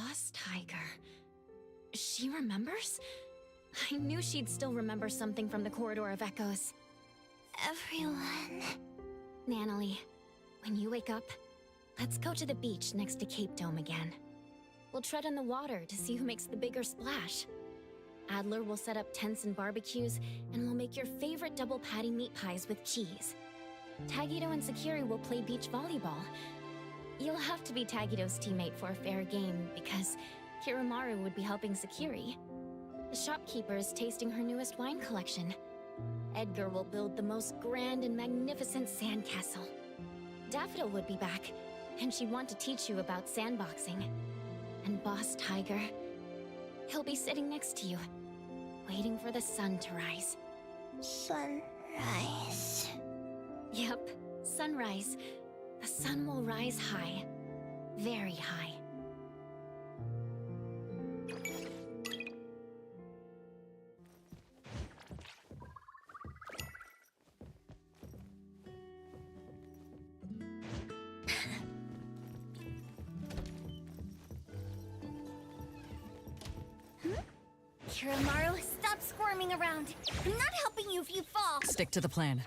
Boss Tiger. She remembers? I knew she'd still remember something from the Corridor of Echoes. Everyone. Nanalie, when you wake up, let's go to the beach next to Cape Dome again. We'll tread in the water to see who makes the bigger splash. Adler will set up tents and barbecues, and we'll make your favorite double patty meat pies with cheese. Tagito and Sakiri will play beach volleyball. You'll have to be Tagito's teammate for a fair game, because Kiramaru would be helping Sakiri. The shopkeeper is tasting her newest wine collection. Edgar will build the most grand and magnificent sandcastle. Daffodil would be back, and she'd want to teach you about sandboxing. And Boss Tiger, he'll be sitting next to you, waiting for the sun to rise. Sunrise. Yep, sunrise. The sun will rise high. Very high. Kiramaru, stop squirming around. I'm not helping you if you fall. Stick to the plan.